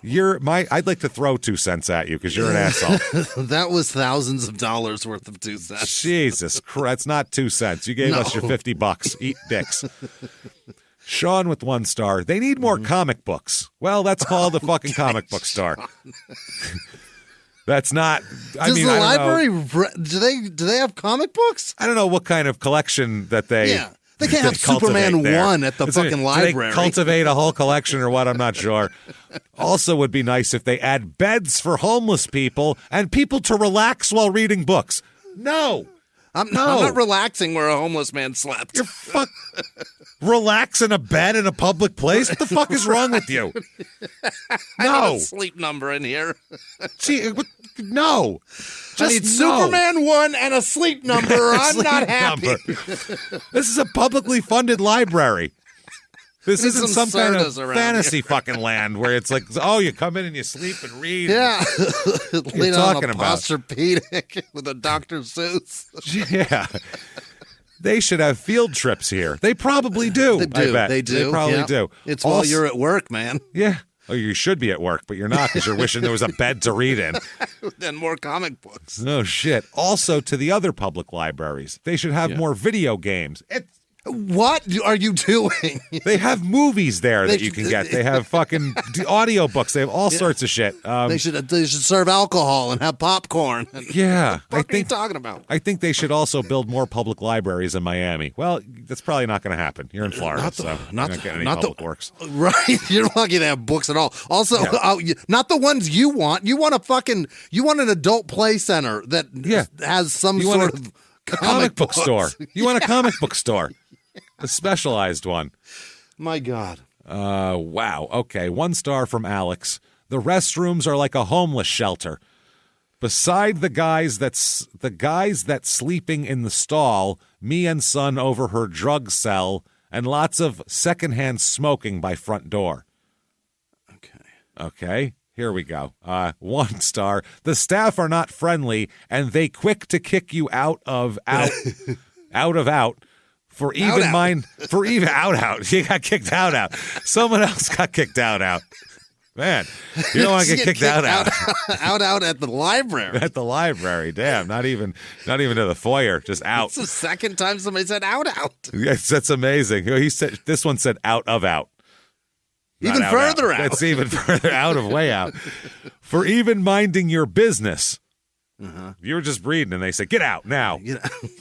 B: Yeah.
A: I'd like to throw 2 cents at you because you're an asshole.
B: That was thousands of dollars worth of 2 cents.
A: Jesus Christ, that's not 2 cents. You gave us your $50. Eat dicks. Sean with 1 star. They need more comic books. Well, that's called a fucking comic book store. That's not.
B: Does the library do they have comic books?
A: I don't know what kind of collection that they.
B: Yeah. They can't have Superman there. 1 at the fucking library.
A: They cultivate a whole collection or what? I'm not sure. Also would be nice if they add beds for homeless people and people to relax while reading books. No.
B: I'm not relaxing where a homeless man slept.
A: You're relax in a bed in a public place? What the fuck is wrong with you? No.
B: I need a sleep number in here.
A: Gee, no.
B: I need Superman 1 and a sleep number or I'm not happy.
A: This is a publicly funded librry. This isn't some kind of fantasy fucking land where it's like, oh, you come in and you sleep and read.
B: Yeah.
A: What are you talking about?
B: Posturepedic with a Dr. Seuss.
A: Yeah. They should have field trips here. They probably do.
B: They do.
A: I bet.
B: They do.
A: They probably do.
B: It's while you're at work, man.
A: Yeah. Oh, you should be at work, but you're not because you're wishing there was a bed to read in.
B: And more comic books.
A: No shit. Also, to the other public libraries, they should have more video games.
B: What are you doing?
A: They have movies there that you can get. They have fucking audiobooks. They have all sorts of shit.
B: They should serve alcohol and have popcorn.
A: Yeah.
B: What are you talking about?
A: I think they should also build more public libraries in Miami. Well, that's probably not going to happen. You're in Florida, so you're not getting any public works.
B: Right. You're lucky they have books at all. Also, not the ones you want. You want an adult play center that has some sort of
A: comic book store. You want a comic book store. A specialized one.
B: My God.
A: Wow. Okay. 1 star from Alex. The restrooms are like a homeless shelter. Beside the guys that sleeping in the stall, me and son overheard drug cell and lots of secondhand smoking by front door. Okay. Here we go. 1 star. The staff are not friendly and they quick to kick you out. For even out. You got kicked out. Someone else got kicked out. Man, you don't want to get kicked out.
B: Out at the library.
A: At the library, damn. Not even to the foyer, just out.
B: It's the second time somebody said out.
A: Yes, that's amazing. He said this one said out of out.
B: Even further out.
A: It's even further out of way out. For even minding your business. You were just reading, and they say, get out now.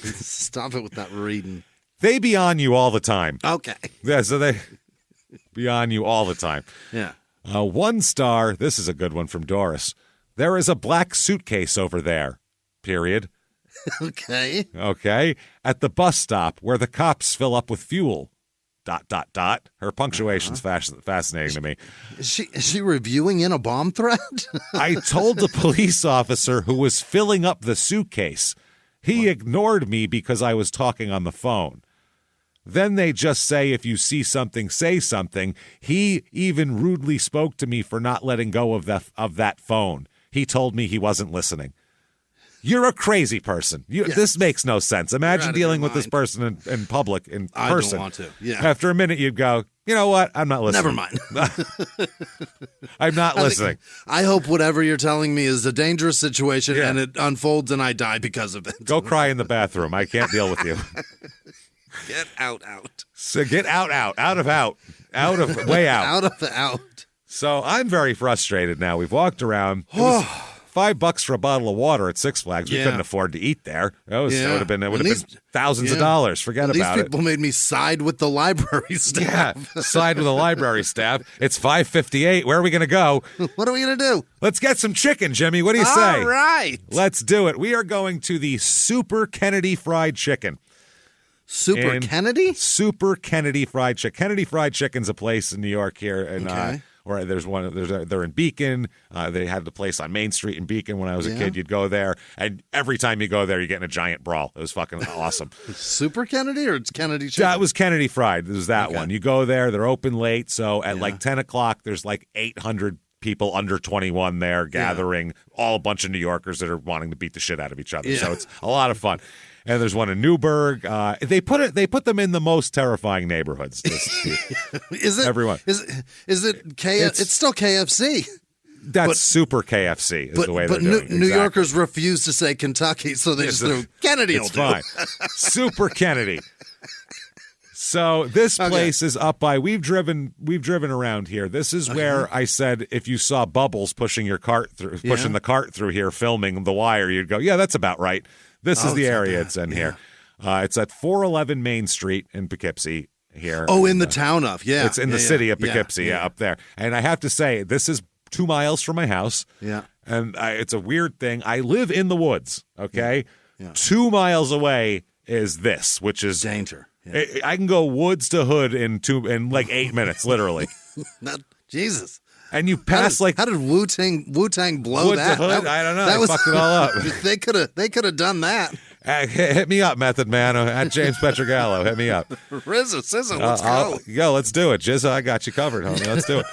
B: Stop it with that reading.
A: They be on you all the time.
B: Okay.
A: Yeah, so they be on you all the time.
B: Yeah.
A: 1 star. This is a good one from Doris. There is a black suitcase over there. Period.
B: Okay.
A: Okay. At the bus stop where the cops fill up with fuel. ... Her punctuation's fascinating to me.
B: Is she reviewing in a bomb threat?
A: I told the police officer who was filling up the suitcase. He ignored me because I was talking on the phone. Then they just say, if you see something, say something. He even rudely spoke to me for not letting go of that phone. He told me he wasn't listening. You're a crazy person. Yes. This makes no sense. Imagine dealing with this person in public, in person.
B: I don't want to. Yeah.
A: After a minute, you'd go, you know what? I'm not listening.
B: Never mind.
A: I'm not listening.
B: I hope whatever you're telling me is a dangerous situation and it unfolds and I die because of it.
A: Go cry in the bathroom. I can't deal with you.
B: Get out.
A: So get out of way out.
B: Out of the out.
A: So I'm very frustrated now. We've walked around. $5 for a bottle of water at Six Flags. We couldn't afford to eat there. It would have been thousands of dollars. Forget about it.
B: These people made me side with the library staff.
A: Yeah, side with the library staff. It's 5:58. Where are we going to go?
B: What are we going to do?
A: Let's get some chicken, Jimmy. What do you say?
B: All right.
A: Let's do it. We are going to the Super Kennedy Fried Chicken.
B: Super Kennedy
A: Fried Chicken. Kennedy Fried Chicken's a place in New York here. And, or there's one. They're in Beacon. They had the place on Main Street in Beacon when I was a kid. You'd go there, and every time you go there, you're getting a giant brawl. It was fucking awesome.
B: Super Kennedy or it's Kennedy Chicken?
A: That was Kennedy Fried. It was that one. You go there. They're open late, so at like 10 o'clock, there's like 800 people under 21 there gathering. All a bunch of New Yorkers that are wanting to beat the shit out of each other. So it's a lot of fun. And there's one in Newburgh. They put them in the most terrifying neighborhoods.
B: Is it
A: everyone?
B: Is it it's still KFC.
A: That's Super KFC is the way they're doing it.
B: But New Yorkers refuse to say Kentucky, so they just threw Kennedy.
A: It's fine. Super Kennedy. So this place is up by. We've driven around here. This is where I said if you saw Bubbles pushing the cart through here, filming The Wire, you'd go, yeah, that's about right. This is the area it's in here. It's at 411 Main Street in Poughkeepsie here.
B: Oh, in the town of, It's
A: in the city of Poughkeepsie, up there. And I have to say, this is 2 miles from my house.
B: Yeah.
A: And it's a weird thing. I live in the woods, okay? Yeah. 2 miles away is this, which is...
B: danger.
A: Yeah. I can go woods to hood in like 8 minutes, literally.
B: Jesus.
A: And you pass
B: how did Wu-Tang blow
A: Wood
B: that?
A: To hood? I don't know. They fucked it all up.
B: They could have done that.
A: Hit me up, Method Man, at James Pietragallo. Hit me up.
B: RZA, SZA, let's go.
A: Let's do it. Jizza, I got you covered, homie. Let's do it.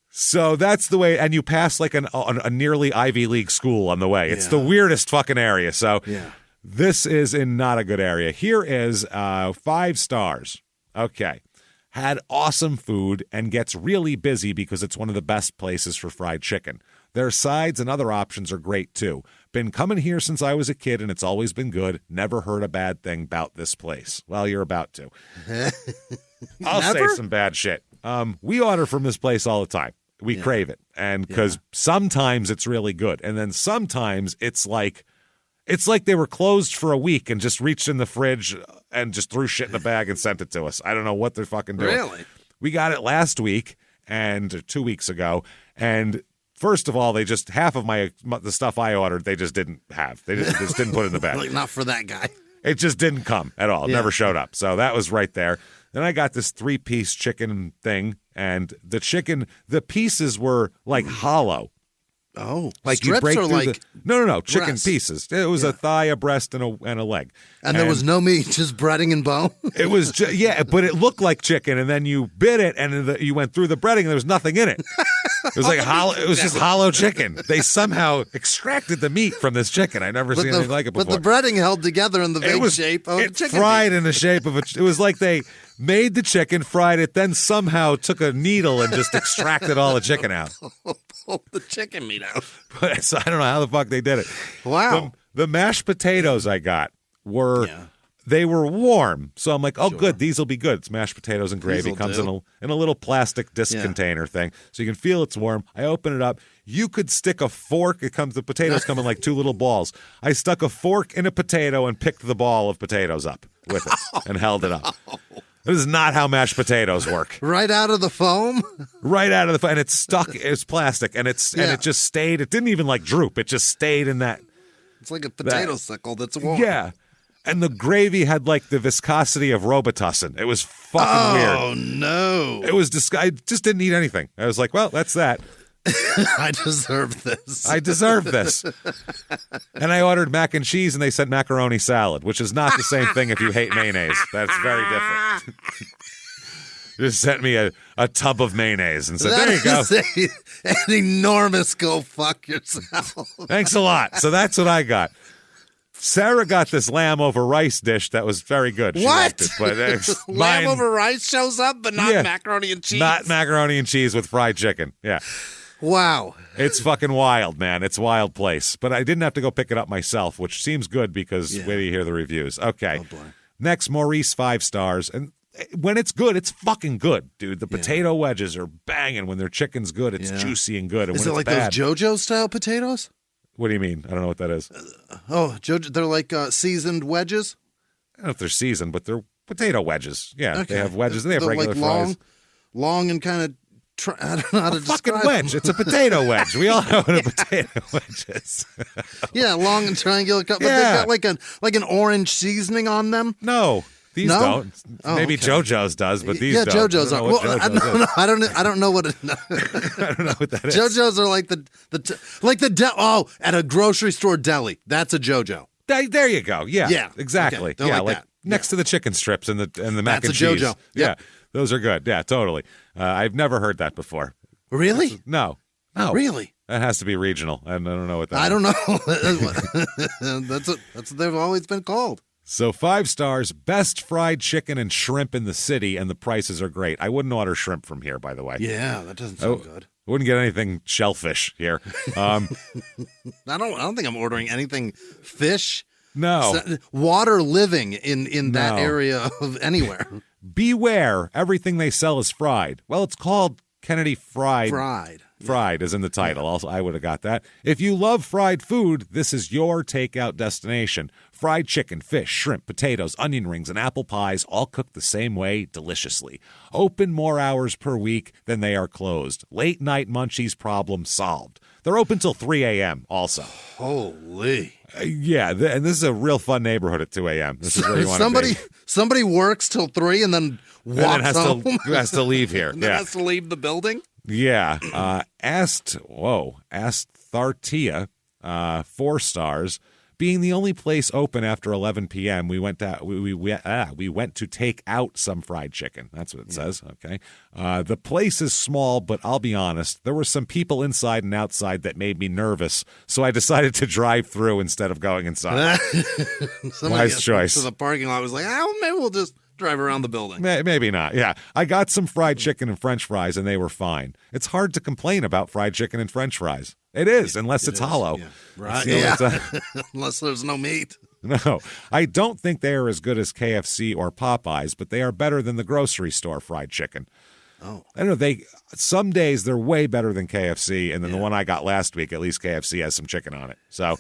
A: So that's the way, and you pass like a nearly Ivy League school on the way. It's the weirdest fucking area. So this is in not a good area. Here is 5 stars. Okay. Had awesome food and gets really busy because it's one of the best places for fried chicken. Their sides and other options are great too. Been coming here since I was a kid and it's always been good. Never heard a bad thing about this place. Well, you're about to. I'll say some bad shit. We order from this place all the time. We crave it. And because sometimes it's really good. And then sometimes it's like they were closed for a week and just reached in the fridge and just threw shit in a bag and sent it to us. I don't know what they're fucking doing.
B: Really?
A: We got it last week and 2 weeks ago. And first of all, they just half of the stuff I ordered, they just didn't have. They just didn't put it in the bag.
B: Like, not for that guy.
A: It just didn't come at all. It never showed up. So that was right there. Then I got this 3-piece chicken thing, and the pieces were like hollow.
B: Oh,
A: like
B: strips
A: you break
B: or
A: through
B: like
A: no chicken
B: breast.
A: Pieces. It was a thigh, a breast, and a leg.
B: And there was no meat, just breading and bone.
A: It was but it looked like chicken, and then you bit it, and you went through the breading, and there was nothing in it. It was like hollow. It was just hollow chicken. They somehow extracted the meat from this chicken. I've never seen anything like it before.
B: But the breading held together in the vague shape of a chicken.
A: Fried in the shape of a. It was like they made the chicken, fried it, then somehow took a needle and just extracted all the chicken out.
B: Pull the chicken meat out.
A: So I don't know how the fuck they did it.
B: Wow.
A: The mashed potatoes I got were... Yeah. They were warm, so I'm like, oh, good, these will be good. It's mashed potatoes and gravy. It comes in a little plastic disc container thing, so you can feel it's warm. I open it up. You could stick a fork. The potatoes come in like two little balls. I stuck a fork in a potato and picked the ball of potatoes up with it and held it up. This is not how mashed potatoes work.
B: Right out of the foam?
A: Right out of the foam. And it's stuck. It's plastic, and and it just stayed. It didn't even like droop. It just stayed in that.
B: It's like a potato sickle that's warm.
A: Yeah. And the gravy had like the viscosity of Robitussin. It was fucking weird.
B: Oh, no.
A: It was I just didn't eat anything. I was like, well, that's that.
B: I deserve this.
A: I deserve this. And I ordered mac and cheese, and they said macaroni salad, which is not the same thing if you hate mayonnaise. That's very different. Just sent me a tub of mayonnaise and said, there you go.
B: An enormous go fuck yourself.
A: Thanks a lot. So that's what I got. Sarah got this lamb over rice dish that was very good. She
B: what?
A: It, but
B: lamb over rice shows up, but not macaroni and cheese?
A: Not macaroni and cheese with fried chicken. Yeah.
B: Wow.
A: It's fucking wild, man. It's a wild place. But I didn't have to go pick it up myself, which seems good because wait till you hear the reviews. Okay.
B: Oh, boy.
A: Next, Maurice, 5 stars. And when it's good, it's fucking good, dude. The potato wedges are banging. When their chicken's good, it's juicy and good. And
B: is
A: when
B: it like
A: bad,
B: those JoJo-style potatoes?
A: What do you mean? I don't know what that is.
B: They're like seasoned wedges?
A: I don't know if they're seasoned, but they're potato wedges. Yeah,
B: okay.
A: They have wedges. They have regular
B: like
A: fries.
B: Long and kind of... I don't know how to describe
A: fucking wedge.
B: them.
A: It's a potato wedge. We all know what a potato wedge is.
B: Yeah, long and triangular cut. But they've got like an orange seasoning on them.
A: No. These don't.
B: Oh,
A: Maybe
B: okay.
A: JoJo's does, but these don't.
B: Yeah, JoJo's are. Well, I don't know what.
A: I don't know what that is.
B: JoJo's are like at a grocery store deli. That's a JoJo.
A: There you go. Yeah.
B: Yeah.
A: Exactly.
B: Okay.
A: Yeah,
B: like that.
A: Next to the chicken strips and the mac
B: That's
A: and
B: a
A: cheese.
B: JoJo.
A: Yeah.
B: Yep.
A: Those are good. Yeah, totally. I've never heard that before.
B: Really?
A: No.
B: Really?
A: That has to be regional. And I don't know what that is.
B: I don't know. That's what they've always been called.
A: So 5 stars, best fried chicken and shrimp in the city, and the prices are great. I wouldn't order shrimp from here, by the way.
B: Yeah, that doesn't sound good.
A: I wouldn't get anything shellfish here.
B: I don't think I'm ordering anything fish.
A: No.
B: Water living in that area of anywhere.
A: Beware, everything they sell is fried. Well, it's called Kennedy Fried. Fried is in the title. Also, I would have got that. If you love fried food, this is your takeout destination. Fried chicken, fish, shrimp, potatoes, onion rings, and apple pies, all cooked the same way, deliciously. Open more hours per week than they are closed. Late night munchies problem solved. They're open till 3 a.m. also.
B: Holy.
A: And this is a real fun neighborhood at 2 a.m. This is where you want to be.
B: Somebody works till 3 and then walks home.
A: Has to leave here.
B: And then has to leave the building?
A: Yeah. Asked Thartia, 4 stars. Being the only place open after 11 p.m., we went to take out some fried chicken. That's what it says. Okay. The place is small, but I'll be honest, there were some people inside and outside that made me nervous, so I decided to drive through instead of going inside. Wise choice.
B: So the parking lot was like, maybe we'll just drive around the building.
A: Maybe not. Yeah. I got some fried chicken and French fries, and they were fine. It's hard to complain about fried chicken and French fries. It is, unless it's hollow.
B: Yeah. Right. Unless there's no meat.
A: No. I don't think they are as good as KFC or Popeyes, but they are better than the grocery store fried chicken.
B: Oh.
A: I don't know. Some days they're way better than KFC, and then the one I got last week, at least KFC has some chicken on it. So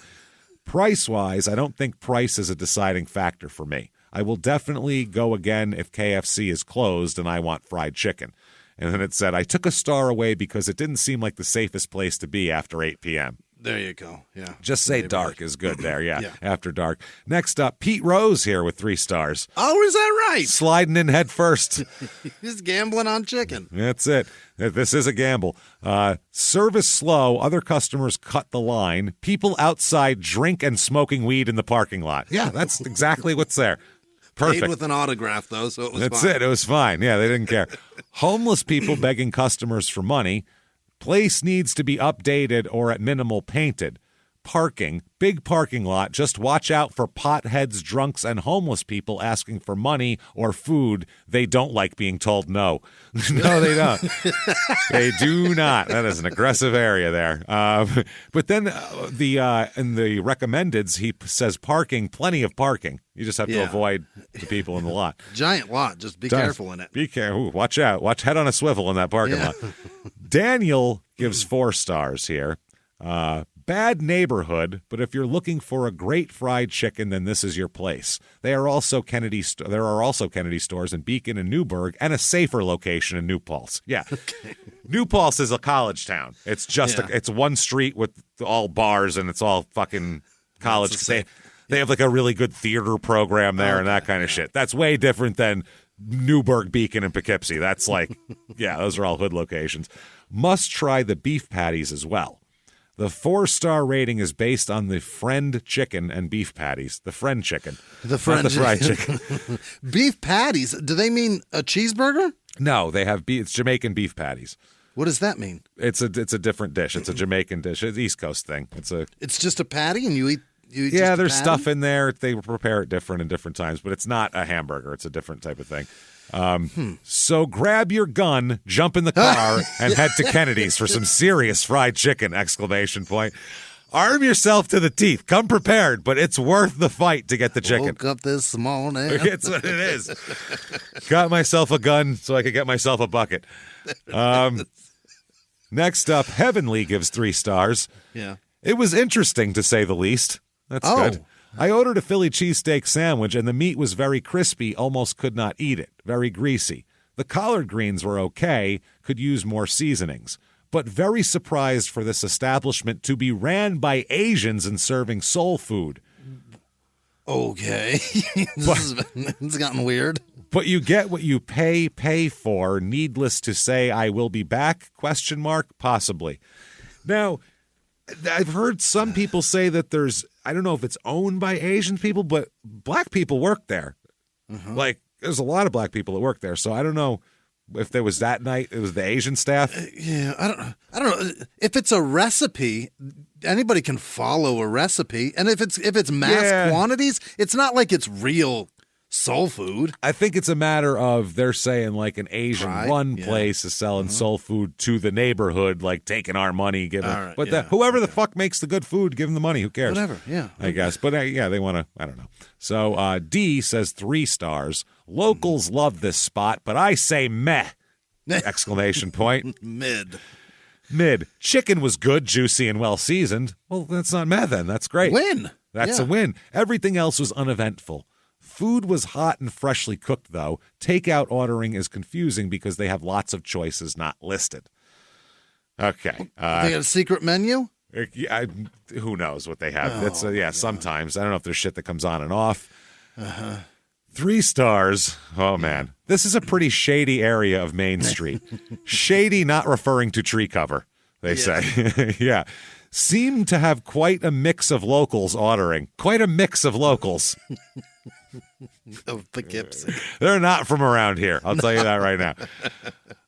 A: price-wise, I don't think price is a deciding factor for me. I will definitely go again if KFC is closed and I want fried chicken. And then it said, I took a star away because it didn't seem like the safest place to be after 8 p.m.
B: There you go. Yeah.
A: Just say dark is good there. Yeah. After dark. Next up, Pete Rose here with 3 stars.
B: Oh, is that right?
A: Sliding in head first.
B: He's gambling on chicken.
A: That's it. This is a gamble. Service slow. Other customers cut the line. People outside drink and smoking weed in the parking lot. Yeah, that's exactly what's there. Perfect.
B: Paid with an autograph, though, so it was
A: That's
B: fine.
A: it. It was fine. Yeah, they didn't care. Homeless people begging customers for money. Place needs to be updated or at minimal painted. parking, big parking lot. Just watch out for potheads, drunks, and homeless people asking for money or food. They don't like being told no. No, they don't. They do not. That is an aggressive area there. But then in the recommendeds, he says parking, plenty of parking. You just have to avoid the people in the lot.
B: Giant lot. Just be careful in it.
A: Be careful. Watch out. Watch head on a swivel in that parking lot. Daniel gives 4 stars here. Bad neighborhood, but if you're looking for a great fried chicken, then this is your place. There are also Kennedy stores in Beacon and Newburgh, and a safer location in New Paltz. Yeah, okay. New Paltz is a college town. It's just it's one street with all bars, and it's all fucking college. They have like a really good theater program there and that kind of shit. That's way different than Newburgh, Beacon, and Poughkeepsie. That's like, those are all hood locations. Must try the beef patties as well. The 4-star rating is based on the friend chicken and beef patties. The friend chicken.
B: The friend,
A: not the fried chicken.
B: Beef patties? Do they mean a cheeseburger?
A: No, they have it's Jamaican beef patties.
B: What does that mean?
A: It's a different dish. It's a Jamaican dish. It's an East Coast thing.
B: It's just a patty, and you eat.
A: There's stuff in there. They prepare it different in different times, but it's not a hamburger. It's a different type of thing. So grab your gun, jump in the car, and head to Kennedy's for some serious fried chicken! ! Arm yourself to the teeth. Come prepared, but it's worth the fight to get the chicken.
B: Woke up this morning.
A: It's what it is. Got myself a gun so I could get myself a bucket. Next up, Heavenly gives 3 stars.
B: Yeah.
A: It was interesting, to say the least. That's good. I ordered a Philly cheesesteak sandwich, and the meat was very crispy, almost could not eat it. Very greasy. The collard greens were okay, could use more seasonings. But very surprised for this establishment to be ran by Asians and serving soul food.
B: Okay. It's gotten weird.
A: But you get what you pay for. Needless to say, I will be back, ? Possibly. Now, I've heard some people say that I don't know if it's owned by Asian people, but black people work there. Uh-huh. Like, there's a lot of black people that work there. So I don't know if there was that night, it was the Asian staff.
B: I don't know. If it's a recipe, anybody can follow a recipe. And if it's mass quantities, it's not like it's real soul food.
A: I think it's a matter of they're saying like an Asian place is selling soul food to the neighborhood, like taking our money, whoever the fuck makes the good food, give them the money. Who cares?
B: Whatever. Yeah,
A: I guess. But they want to. I don't know. So D says 3 stars. Locals love this spot, but I say meh! ! Mid. Chicken was good, juicy, and well seasoned. Well, that's not meh then. That's great.
B: Win.
A: That's a win. Everything else was uneventful. Food was hot and freshly cooked, though. Takeout ordering is confusing because they have lots of choices not listed. Okay.
B: They got a secret menu?
A: Who knows what they have. Sometimes. I don't know if there's shit that comes on and off. 3 stars. Oh, man. This is a pretty shady area of Main Street. Shady, not referring to tree cover, they say. Yeah. Seem to have quite a mix of locals ordering. Quite a mix of locals.
B: Of Poughkeepsie.
A: They're not from around here. I'll tell you that right now.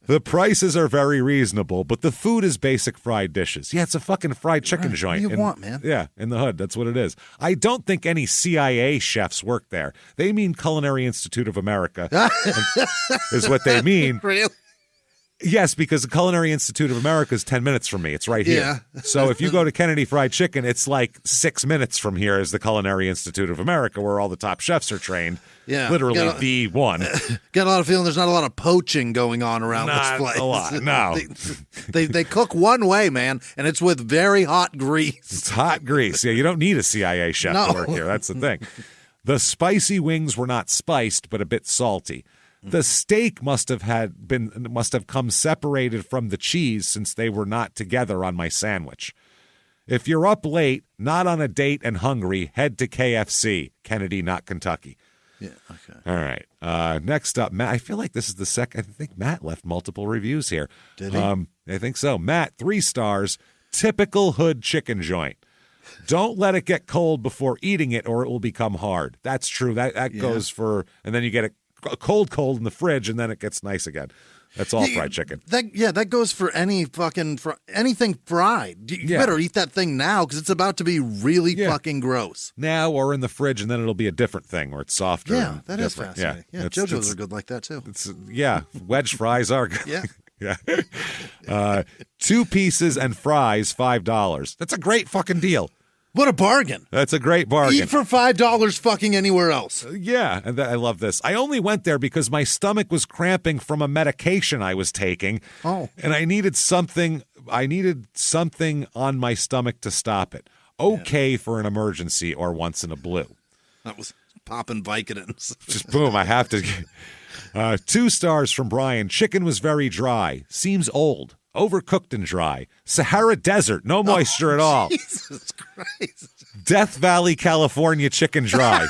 A: The prices are very reasonable, but the food is basic fried dishes. Yeah, it's a fucking fried chicken joint.
B: What do you want, man?
A: Yeah, in the hood. That's what it is. I don't think any CIA chefs work there. They mean Culinary Institute of America is what they mean.
B: Really?
A: Yes, because the Culinary Institute of America is 10 minutes from me. It's right here. Yeah. So if you go to Kennedy Fried Chicken, it's like 6 minutes from here is the Culinary Institute of America, where all the top chefs are trained. Yeah. Literally the one.
B: Got a lot of feeling there's not a lot of poaching going on around this place.
A: A lot. No.
B: they cook one way, man, and it's with very hot grease.
A: It's hot grease. Yeah, you don't need a CIA chef to work here. That's the thing. The spicy wings were not spiced, but a bit salty. The steak must have come separated from the cheese, since they were not together on my sandwich. If you're up late, not on a date, and hungry, head to KFC, Kennedy, not Kentucky.
B: Yeah, okay.
A: All right. Next up, Matt. I feel like this is the second. I think Matt left multiple reviews here.
B: Did he?
A: I think so. Matt, 3 stars. Typical hood chicken joint. Don't let it get cold before eating it, or it will become hard. That's true. That goes for, and then you get it cold in the fridge, and then it gets nice again. That's all fried chicken.
B: That goes for any fucking anything fried. You better eat that thing now because it's about to be really fucking gross.
A: Now or in the fridge, and then it'll be a different thing where it's softer.
B: Yeah, that is fascinating. Yeah, JoJo's are good like that too.
A: Wedge fries are good.
B: Yeah.
A: Yeah. 2 pieces and fries, $5. That's a great fucking deal.
B: What a bargain.
A: That's a great bargain.
B: Eat for $5 fucking anywhere else.
A: Yeah, and I love this. I only went there because my stomach was cramping from a medication I was taking.
B: Oh.
A: And I needed something on my stomach to stop it. Okay for an emergency or once in a blue.
B: That was popping Vicodins.
A: Just boom, I have to... 2 stars from Brian. Chicken was very dry. Seems old. Overcooked and dry. Sahara Desert. No moisture at all.
B: Jesus Christ.
A: Death Valley, California chicken dry.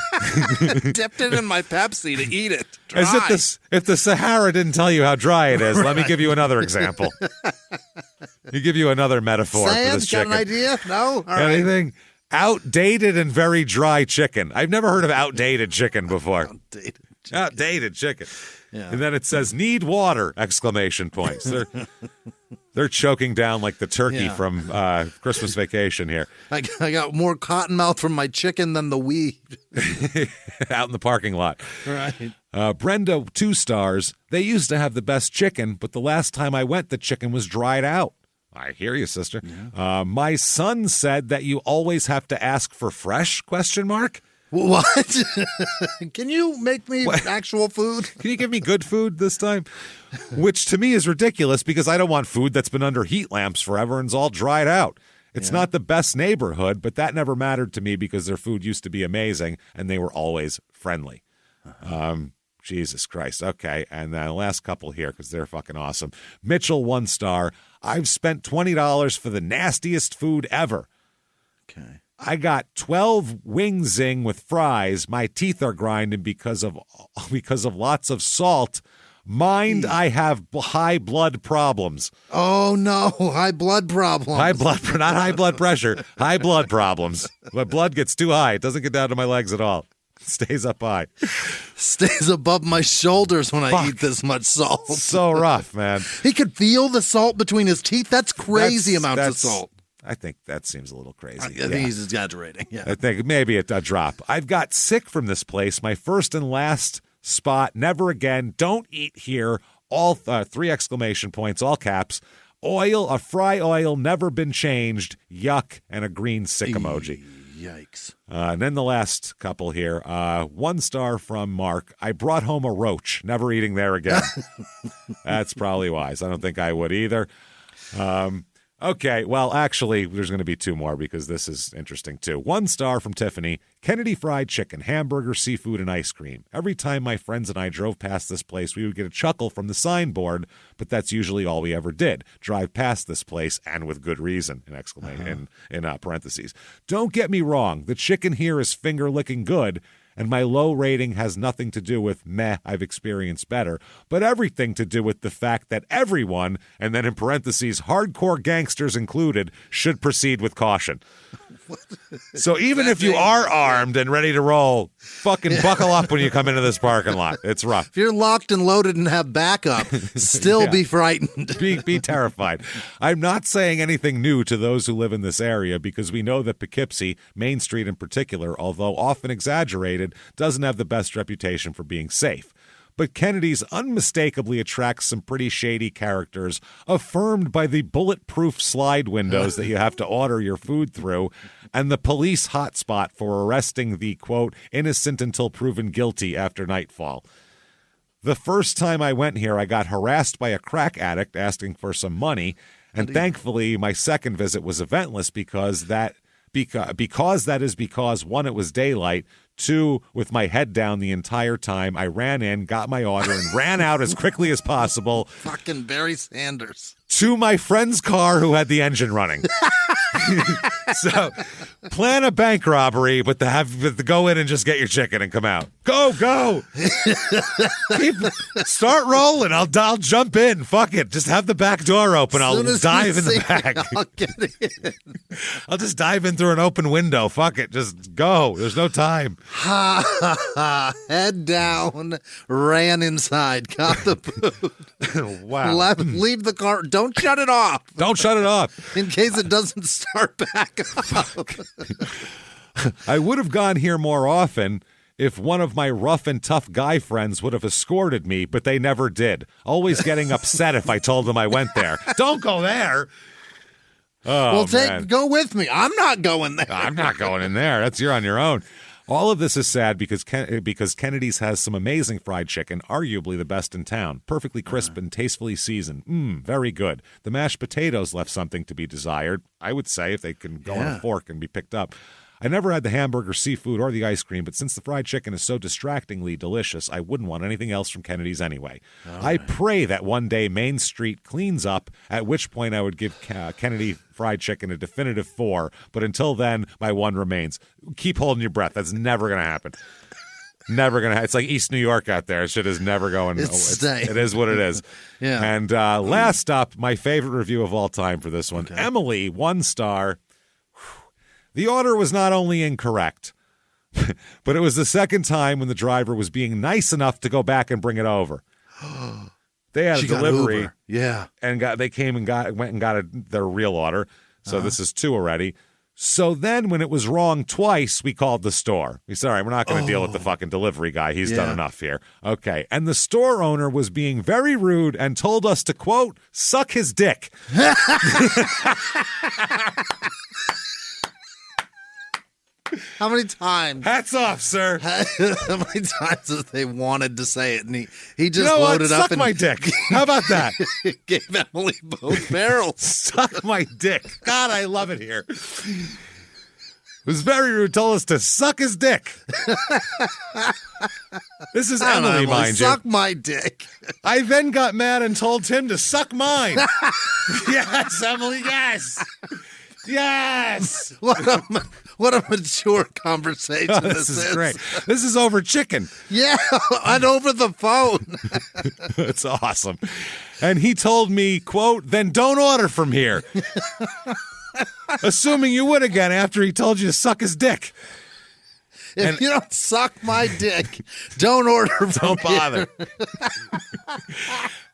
B: Dipped it in my Pepsi to eat it. Dry.
A: As if the Sahara didn't tell you how dry it is. Right. Let me give you another example. You give you another metaphor for this chicken.
B: Got an idea? No? All
A: Anything?
B: Right.
A: Outdated and very dry chicken. I've never heard of outdated chicken before. Outdated chicken. Yeah. And then it says, need water, exclamation points. They're choking down like the turkey from Christmas Vacation here.
B: I got more cotton mouth from my chicken than the weed.
A: Out in the parking lot.
B: Right.
A: Brenda, 2 stars. They used to have the best chicken, but the last time I went, the chicken was dried out. I hear you, sister. Yeah. My son said that you always have to ask for fresh, ?
B: What? Can you make me actual food?
A: Can you give me good food this time? Which to me is ridiculous because I don't want food that's been under heat lamps forever and is all dried out. It's not the best neighborhood, but that never mattered to me because their food used to be amazing and they were always friendly. Jesus Christ. Okay. And then the last couple here because they're fucking awesome. Mitchell, 1 star. I've spent $20 for the nastiest food ever.
B: Okay.
A: I got 12 wing zing with fries. My teeth are grinding because of lots of salt. Mind, I have high blood problems.
B: Oh no, high blood problems.
A: Not high blood pressure. High blood problems. My blood gets too high. It doesn't get down to my legs at all. It stays up high.
B: Stays above my shoulders when I eat this much salt.
A: So rough, man.
B: He could feel the salt between his teeth. That's crazy amounts of salt.
A: I think that seems a little crazy.
B: I think he's exaggerating. Yeah.
A: I think maybe a drop. I've got sick from this place. My first and last spot. Never again. Don't eat here. All 3 exclamation points, all caps. Oil, fry oil, never been changed. Yuck, and a green sick emoji.
B: Yikes.
A: And then the last couple here. 1 star from Mark. I brought home a roach. Never eating there again. That's probably wise. I don't think I would either. Okay, well, actually, there's going to be 2 more because this is interesting, too. 1 star from Tiffany. Kennedy Fried Chicken, hamburger, seafood, and ice cream. Every time my friends and I drove past this place, we would get a chuckle from the signboard, but that's usually all we ever did. Drive past this place, and with good reason, in parentheses. Don't get me wrong. The chicken here is finger-licking good, and my low rating has nothing to do with meh, I've experienced better, but everything to do with the fact that everyone, and then in parentheses, hardcore gangsters included, should proceed with caution. So even if you are armed and ready to roll, fucking buckle up when you come into this parking lot. It's rough.
B: If you're locked and loaded and have backup, still be frightened.
A: Be terrified. I'm not saying anything new to those who live in this area because we know that Poughkeepsie, Main Street in particular, although often exaggerated, doesn't have the best reputation for being safe. But Kennedy's unmistakably attracts some pretty shady characters, affirmed by the bulletproof slide windows that you have to order your food through, and the police hotspot for arresting the, quote, innocent until proven guilty after nightfall. The first time I went here, I got harassed by a crack addict asking for some money, and thankfully my second visit was eventless because 1, it was daylight, 2, with my head down the entire time, I ran in, got my order, and ran out as quickly as possible.
B: Fucking Barry Sanders.
A: to my friend's car who had the engine running. So plan a bank robbery, but to go in and just get your chicken and come out. Go. Start rolling. I'll jump in. Fuck it. Just have the back door open. I'll dive in the back.
B: I'll get in.
A: I'll just dive in through an open window. Fuck it. Just go. There's no time.
B: Head down, ran inside, got the food.
A: Wow.
B: Leave the car. Don't shut it off.
A: Don't shut it off.
B: In case it doesn't start back up.
A: I would have gone here more often if one of my rough and tough guy friends would have escorted me, but they never did. Always getting upset if I told them I went there. Don't go there. Oh,
B: well, go with me. I'm not going there.
A: I'm not going in there. You're on your own. All of this is sad because Kennedy's has some amazing fried chicken, arguably the best in town. Perfectly crisp and tastefully seasoned. Very good. The mashed potatoes left something to be desired, I would say, if they can go on a fork and be picked up. I never had the hamburger, seafood, or the ice cream, but since the fried chicken is so distractingly delicious, I wouldn't want anything else from Kennedy's anyway. I pray that one day Main Street cleans up, at which point I would give Kennedy Fried Chicken a definitive 4, but until then, my 1 remains. Keep holding your breath. That's never going to happen. Never going to happen. It's like East New York out there. Shit is never going. It is what it is.
B: Yeah.
A: And last up, my favorite review of all time for this one. Okay. Emily, 1 star. The order was not only incorrect, but it was the second time when the driver was being nice enough to go back and bring it over. They had a delivery, and they came and went and got their real order. So this is 2 already. So then, when it was wrong twice, we called the store. We said, "All right, we're not going to deal with the fucking delivery guy. He's done enough here." Okay, and the store owner was being very rude and told us to quote "suck his dick."
B: How many times?
A: Hats off, sir.
B: How many times have they wanted to say it, and he just loaded
A: up
B: and
A: suck my dick. How about that?
B: Gave Emily both barrels.
A: Suck my dick. God, I love it here. It was very rude. Told us to suck his dick. This is Emily, mind you.
B: Suck my dick.
A: I then got mad and told Tim to suck mine. Yes, Emily. Yes. Yes.
B: What a mature conversation this is.
A: Great. This is over chicken.
B: Yeah, and over the phone.
A: It's awesome. And he told me, quote, "Then don't order from here." Assuming you would again after he told you to suck his dick.
B: If you don't suck my dick, don't order from
A: Don't bother.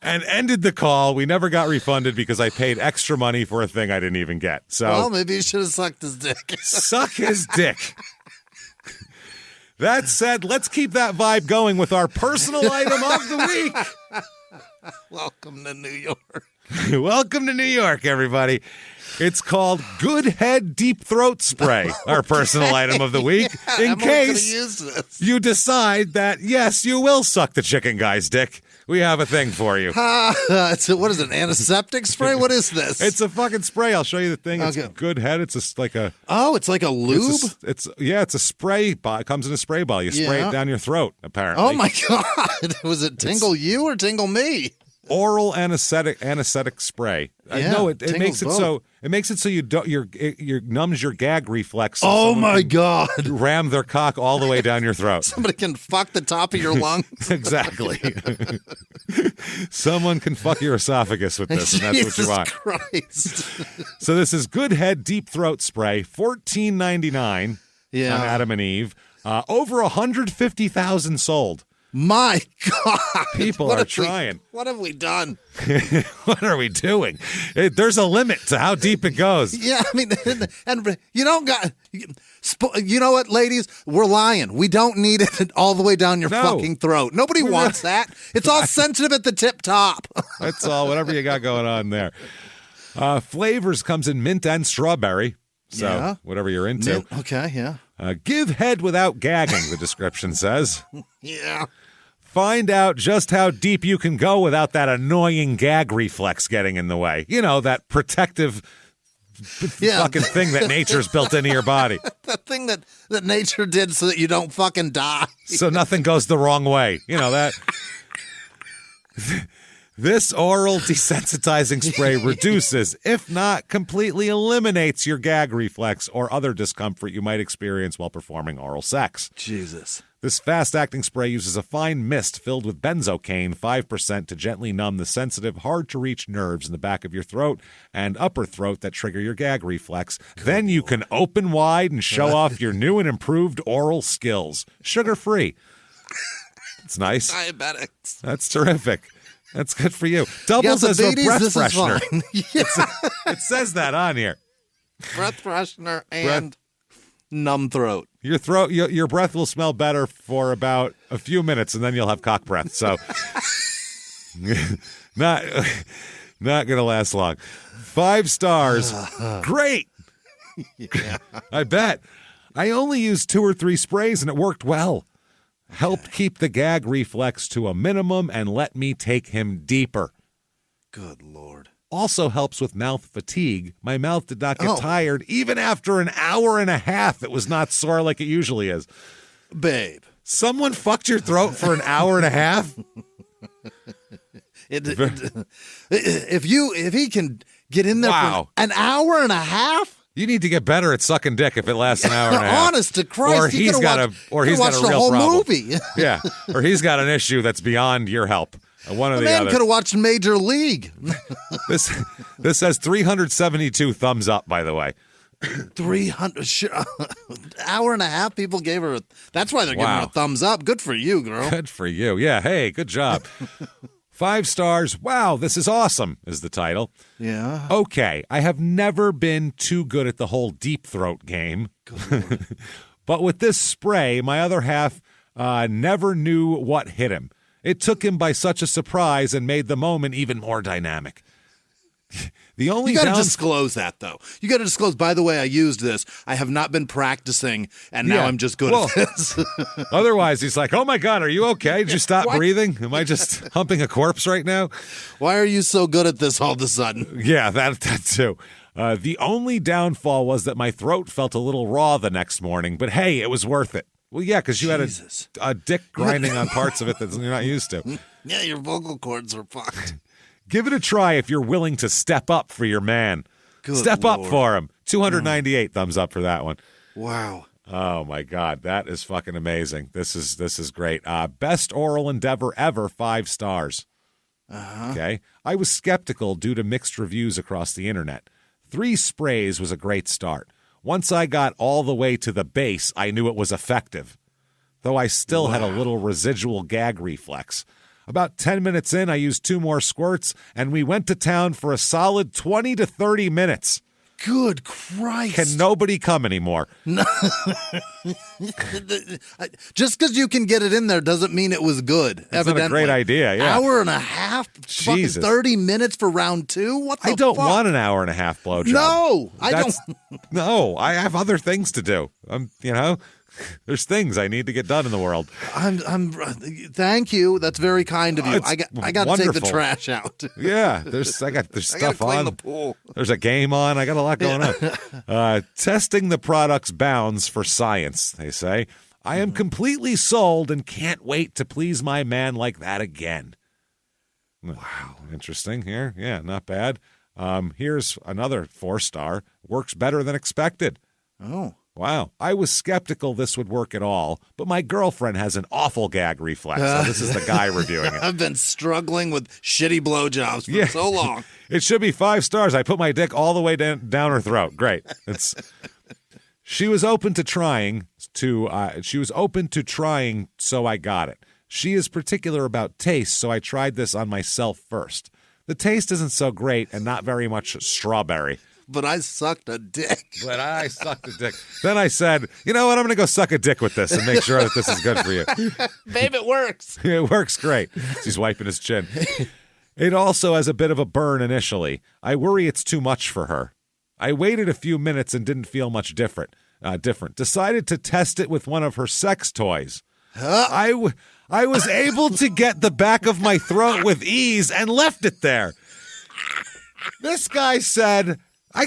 A: And ended the call. We never got refunded because I paid extra money for a thing I didn't even get. So,
B: well, maybe you should have sucked his dick.
A: Suck his dick. That said, let's keep that vibe going with our personal item of the week.
B: Welcome to New York.
A: Welcome to New York, everybody. It's called Good Head Deep Throat Spray, our personal item of the week, in case you decide that, yes, you will suck the chicken guy's dick. We have a thing for you.
B: What is it, antiseptic spray? What is this?
A: It's a fucking spray. I'll show you the thing. It's Good Head. It's like a...
B: Oh, it's like a lube?
A: It's a spray. It comes in a spray bottle. You spray it down your throat, apparently.
B: Oh, my God. Was it Tingle You or Tingle Me?
A: Oral anesthetic spray.
B: Yeah,
A: No, it makes it so you don't numbs your gag reflex. So
B: oh my God!
A: Ram their cock all the way down your throat.
B: Somebody can fuck the top of your lung.
A: Exactly. Someone can fuck your esophagus with this, and that's what you want.
B: Christ.
A: So this is Good Head Deep Throat Spray, $14.99 on Adam and Eve. Over 150,000 sold.
B: My God.
A: People are trying.
B: What have we done?
A: What are we doing? There's a limit to how deep it goes.
B: Yeah, I mean, and you don't got... You know what, ladies? We're lying. We don't need it all the way down your fucking throat. Nobody wants that. It's all sensitive at the tip top.
A: That's all, whatever you got going on there. Flavors comes in mint and strawberry. So whatever you're into.
B: Mint, okay, yeah.
A: Give head without gagging, the description says.
B: Yeah.
A: Find out just how deep you can go without that annoying gag reflex getting in the way. You know, that protective fucking thing that nature's built into your body.
B: That thing that nature did so that you don't fucking die.
A: So nothing goes the wrong way. You know, that... This oral desensitizing spray reduces, if not completely eliminates, your gag reflex or other discomfort you might experience while performing oral sex.
B: Jesus.
A: This fast-acting spray uses a fine mist filled with benzocaine, 5%, to gently numb the sensitive, hard-to-reach nerves in the back of your throat and upper throat that trigger your gag reflex. Then you can open wide and show off your new and improved oral skills. Sugar-free. It's nice.
B: Diabetics.
A: That's terrific. That's good for you. Doubles as a breath freshener. It says that on here.
B: Breath freshener and numb throat.
A: Your breath will smell better for about a few minutes, and then you'll have cock breath. So, not gonna last long. 5 stars. Great.
B: Yeah.
A: I bet. I only used 2 or 3 sprays, and it worked well. Helped keep the gag reflex to a minimum and let me take him deeper.
B: Good Lord.
A: Also helps with mouth fatigue. My mouth did not get tired. Even after an hour and a half, it was not sore like it usually is.
B: Babe.
A: Someone fucked your throat for an hour and a half?
B: If he can get in there for an hour and a half?
A: You need to get better at sucking dick if it lasts an hour and a half.
B: Honest to Christ,
A: or he's got a real
B: whole
A: problem.
B: Movie.
A: Yeah, or he's got an issue that's beyond your help. One or the
B: man
A: other.
B: Could have watched Major League.
A: This has 372 thumbs up, by the way.
B: 300 hour and a half. People gave her. That's why they're giving her a thumbs up. Good for you, girl.
A: Good for you. Yeah. Hey, good job. 5 stars. Wow, this is awesome, is the title.
B: Yeah.
A: Okay, I have never been too good at the whole deep throat game. But with this spray, my other half never knew what hit him. It took him by such a surprise and made the moment even more dynamic. You got to
B: disclose that, though. You got to disclose, by the way, I used this. I have not been practicing, and now I'm just good at this.
A: Otherwise, he's like, oh, my God, are you okay? Did you stop breathing? Am I just humping a corpse right now?
B: Why are you so good at this all of a sudden?
A: Yeah, that too. The only downfall was that my throat felt a little raw the next morning, but hey, it was worth it. Well, yeah, because you had a dick grinding on parts of it that you're not used to.
B: Yeah, your vocal cords are fucked.
A: Give it a try if you're willing to step up for your man. Step
B: Lord.
A: up for him. 298 thumbs up for that one.
B: Wow.
A: Oh, my God. That is fucking amazing. This is great. Best oral endeavor ever, 5 stars. Okay. I was skeptical due to mixed reviews across the internet. 3 sprays was a great start. Once I got all the way to the base, I knew it was effective, though I still had a little residual gag reflex. About 10 minutes in, I used 2 more squirts, and we went to town for a solid 20 to 30 minutes.
B: Good Christ.
A: Can nobody come anymore? No.
B: Just because you can get it in there doesn't mean it was good.
A: That's not a great idea, yeah.
B: Hour and a half?
A: Jesus.
B: 30 minutes for round 2? What the fuck?
A: I don't want an hour and a half blowjob.
B: No, I don't.
A: No, I have other things to do. There's things I need to get done in the world.
B: Thank you. That's very kind of you. I got to take the trash out.
A: Yeah, there's stuff on.
B: The pool.
A: There's a game on. I got a lot going on. Testing the product's bounds for science, they say. I am completely sold and can't wait to please my man like that again. Wow, interesting here. Yeah, not bad. Here's another 4-star. Works better than expected.
B: Oh.
A: Wow. I was skeptical this would work at all, but my girlfriend has an awful gag reflex. So this is the guy reviewing it.
B: I've been struggling with shitty blowjobs for so long.
A: It should be 5 stars. I put my dick all the way down her throat. Great. She was open to trying, so I got it. She is particular about taste, so I tried this on myself first. The taste isn't so great and not very much strawberry.
B: But I sucked a dick.
A: Then I said, you know what? I'm going to go suck a dick with this and make sure that this is good for you.
B: Babe, it works.
A: It works great. He's wiping his chin. It also has a bit of a burn initially. I worry it's too much for her. I waited a few minutes and didn't feel much different. Decided to test it with one of her sex toys. I was able to get the back of my throat with ease and left it there. This guy said...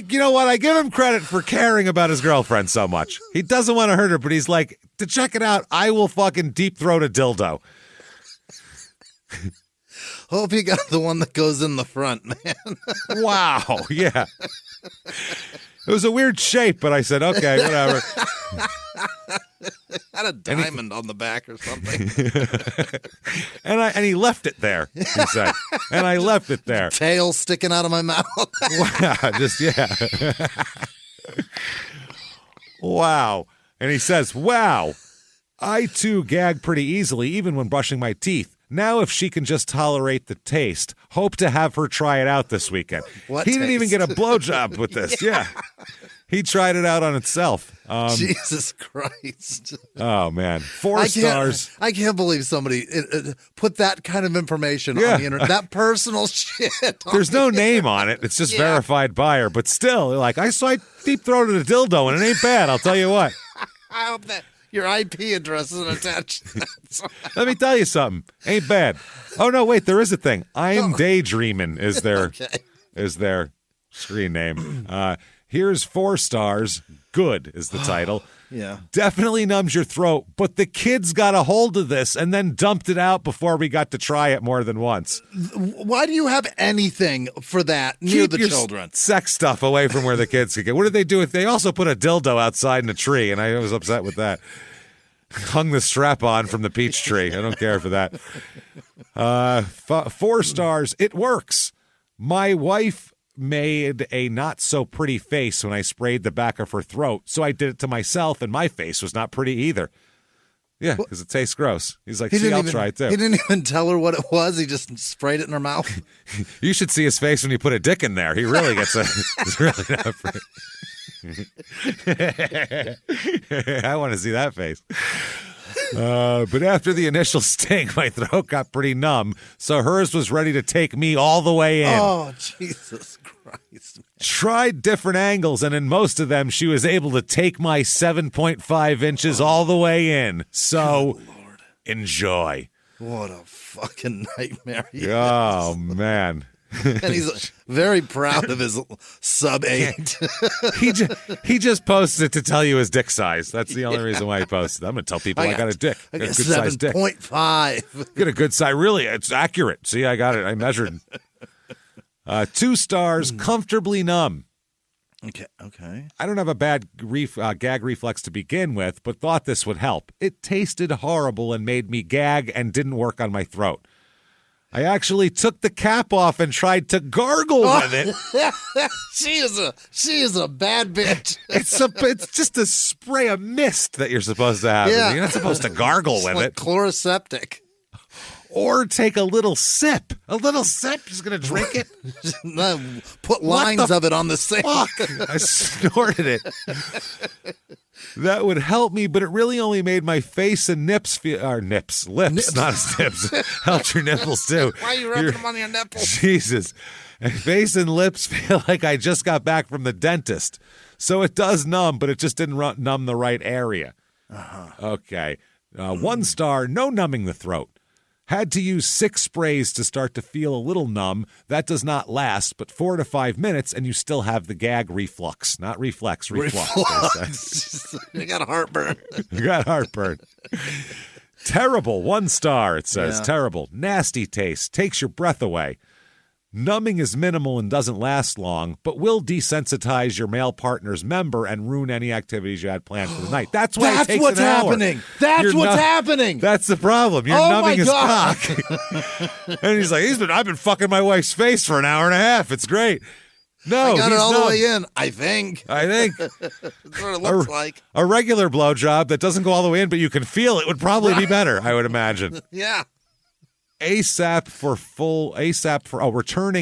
A: you know what? I give him credit for caring about his girlfriend so much. He doesn't want to hurt her, but he's like, to check it out, I will fucking deep throat a dildo.
B: Hope you got the one that goes in the front, man.
A: Wow. Yeah. It was a weird shape, but I said, okay, whatever.
B: Had a diamond on the back or something.
A: and he left it there, he said. And I left it there.
B: Tail sticking out of my mouth.
A: Wow. Wow. And he says, wow, I too gag pretty easily, even when brushing my teeth. Now, if she can just tolerate the taste, hope to have her try it out this weekend.
B: What
A: he
B: taste?
A: didn't even get a blowjob with this. Yeah. He tried it out on itself.
B: Jesus Christ.
A: Oh, man. 4 stars.
B: I can't believe somebody put that kind of information on the internet. That personal shit.
A: There's no name on it. It's just verified buyer. But still, like, I deep-throated a dildo, and it ain't bad. I'll tell you what.
B: I hope that your IP address isn't attached.
A: Let me tell you something. Ain't bad. Oh, no, wait. There is a thing. I'm Daydreamin' is their screen name. Here's 4 stars. Good is the title.
B: Yeah.
A: Definitely numbs your throat, but the kids got a hold of this and then dumped it out before we got to try it more than once.
B: Why do you have anything for that near the children?
A: Sex stuff away from where the kids could get. What did they do? If they also put a dildo outside in a tree, and I was upset with that. Hung the strap on from the peach tree. I don't care for that. 4 stars. It works. My wife made a not so pretty face when I sprayed the back of her throat, so I did it to myself, and my face was not pretty either. Yeah, because it tastes gross. He's like, see, I'll try it too.
B: He didn't even tell her what it was. He just sprayed it in her mouth.
A: You should see his face when you put a dick in there. He really gets it's really not pretty. I want to see that face. But after the initial sting, my throat got pretty numb, so hers was ready to take me all the way in.
B: Oh, Jesus Christ. Man.
A: Tried different angles, and in most of them, she was able to take my 7.5 inches all the way in. So,
B: Lord.
A: Enjoy.
B: What a fucking nightmare.
A: Oh, man.
B: And he's very proud of his sub-8.
A: he just posted it to tell you his dick size. That's the only reason why he posted it. I'm going to tell people I got a dick.
B: I got
A: a good size dick.
B: 7.5.
A: Get a good size. Really, it's accurate. See, I got it. I measured. 2 stars, comfortably numb.
B: Okay.
A: I don't have a bad gag reflex to begin with, but thought this would help. It tasted horrible and made me gag and didn't work on my throat. I actually took the cap off and tried to gargle with it.
B: She is a bad bitch.
A: It's just a spray of mist that you're supposed to have.
B: Yeah.
A: You're not supposed to gargle with
B: like
A: it.
B: Chloroseptic.
A: Or take a little sip. A little sip. Just going to drink it.
B: Put lines of it on the sink.
A: Fuck. I snorted it. That would help me, but it really only made my face and lips, not nips. Helped your nipples too.
B: Why are you rubbing them on your nipples?
A: Jesus. And face and lips feel like I just got back from the dentist. So it does numb, but it just didn't numb the right area. Okay. 1 star, no numbing the throat. Had to use 6 sprays to start to feel a little numb. That does not last, but 4 to 5 minutes, and you still have the gag reflux. Not reflex, reflux.
B: You got heartburn.
A: You got heartburn. Terrible. 1 star, it says.
B: Yeah.
A: Terrible. Nasty taste. Takes your breath away. Numbing is minimal and doesn't last long, but will desensitize your male partner's member and ruin any activities you had planned for the night. That's why it takes
B: what's
A: an hour.
B: happening. That's what's happening.
A: That's the problem. You're numbing his
B: God.
A: cock. And he's like, I've been fucking my wife's face for an hour and a half. It's great. No,
B: I got it all
A: numb.
B: the way in, I think.
A: That's
B: what it looks like.
A: A regular blowjob that doesn't go all the way in, but you can feel it would probably be better, I would imagine.
B: Yeah.
A: Returning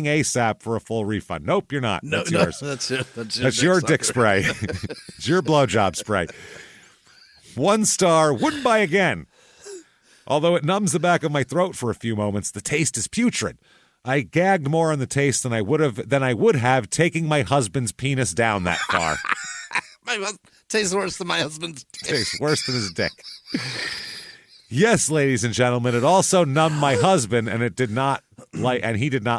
A: ASAP for a full refund. Nope, you're not. That's yours.
B: That's
A: your dick spray. It's your blowjob spray. 1 star, wouldn't buy again. Although it numbs the back of my throat for a few moments, the taste is putrid. I gagged more on the taste than I would have taking my husband's penis down that far.
B: Tastes worse than my husband's dick.
A: Tastes worse than his dick. Yes, ladies and gentlemen, it also numbed my husband, and he did not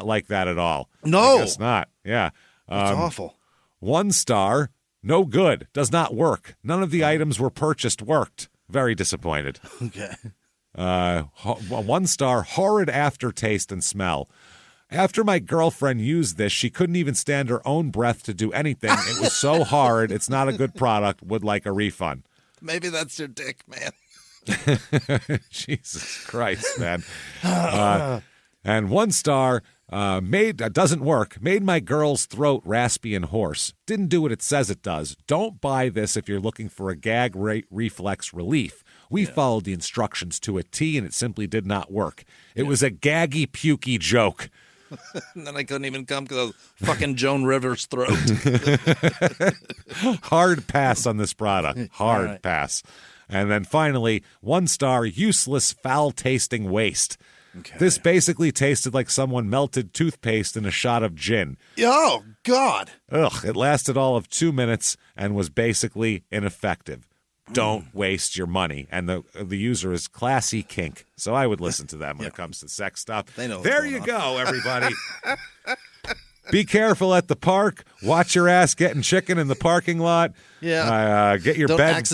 A: like that at all.
B: No,
A: I guess not. Yeah,
B: that's awful.
A: 1 star, no good, does not work. None of the items were purchased worked. Very disappointed.
B: Okay.
A: 1 star, horrid aftertaste and smell. After my girlfriend used this, she couldn't even stand her own breath to do anything. It was so hard. It's not a good product. Would like a refund.
B: Maybe that's your dick, man.
A: Jesus Christ, man. And 1 star, doesn't work. Made my girl's throat raspy and hoarse. Didn't do what it says it does. Don't buy this if you're looking for a gag reflex relief. We followed the instructions to a T, and it simply did not work. It was a gaggy, pukey joke.
B: And then I couldn't even come because I was fucking Joan Rivers' throat.
A: Hard pass on this product. Hard pass. And then finally, 1 star, useless, foul-tasting waste. Okay. This basically tasted like someone melted toothpaste in a shot of gin.
B: Oh, God.
A: Ugh, it lasted all of 2 minutes and was basically ineffective. Don't waste your money. And the user is Classy Kink. So I would listen to them when it comes to sex stuff.
B: They know
A: there you go, everybody. Be careful at the park. Watch your ass getting chicken in the parking lot.
B: Yeah.
A: Get your bed.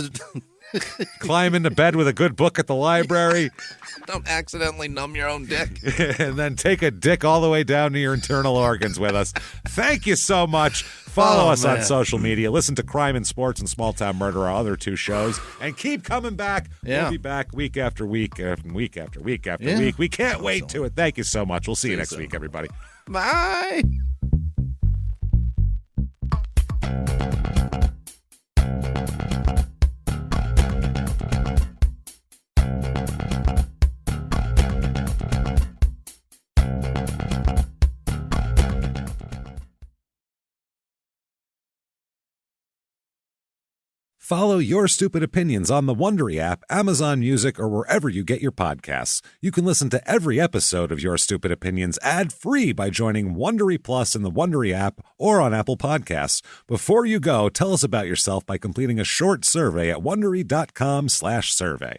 A: Climb into bed with a good book at the library.
B: Don't accidentally numb your own dick.
A: And then take a dick all the way down to your internal organs with us. Thank you so much. Follow us on social media. Listen to Crime and Sports and Small Town Murder, our other 2 shows. And keep coming back.
B: Yeah.
A: We'll be back week after week, week after week after week. We can't wait to it. Thank you so much. We'll see you next week, everybody.
B: Bye.
A: Follow Your Stupid Opinions on the Wondery app, Amazon Music, or wherever you get your podcasts. You can listen to every episode of Your Stupid Opinions ad-free by joining Wondery Plus in the Wondery app or on Apple Podcasts. Before you go, tell us about yourself by completing a short survey at Wondery.com/survey.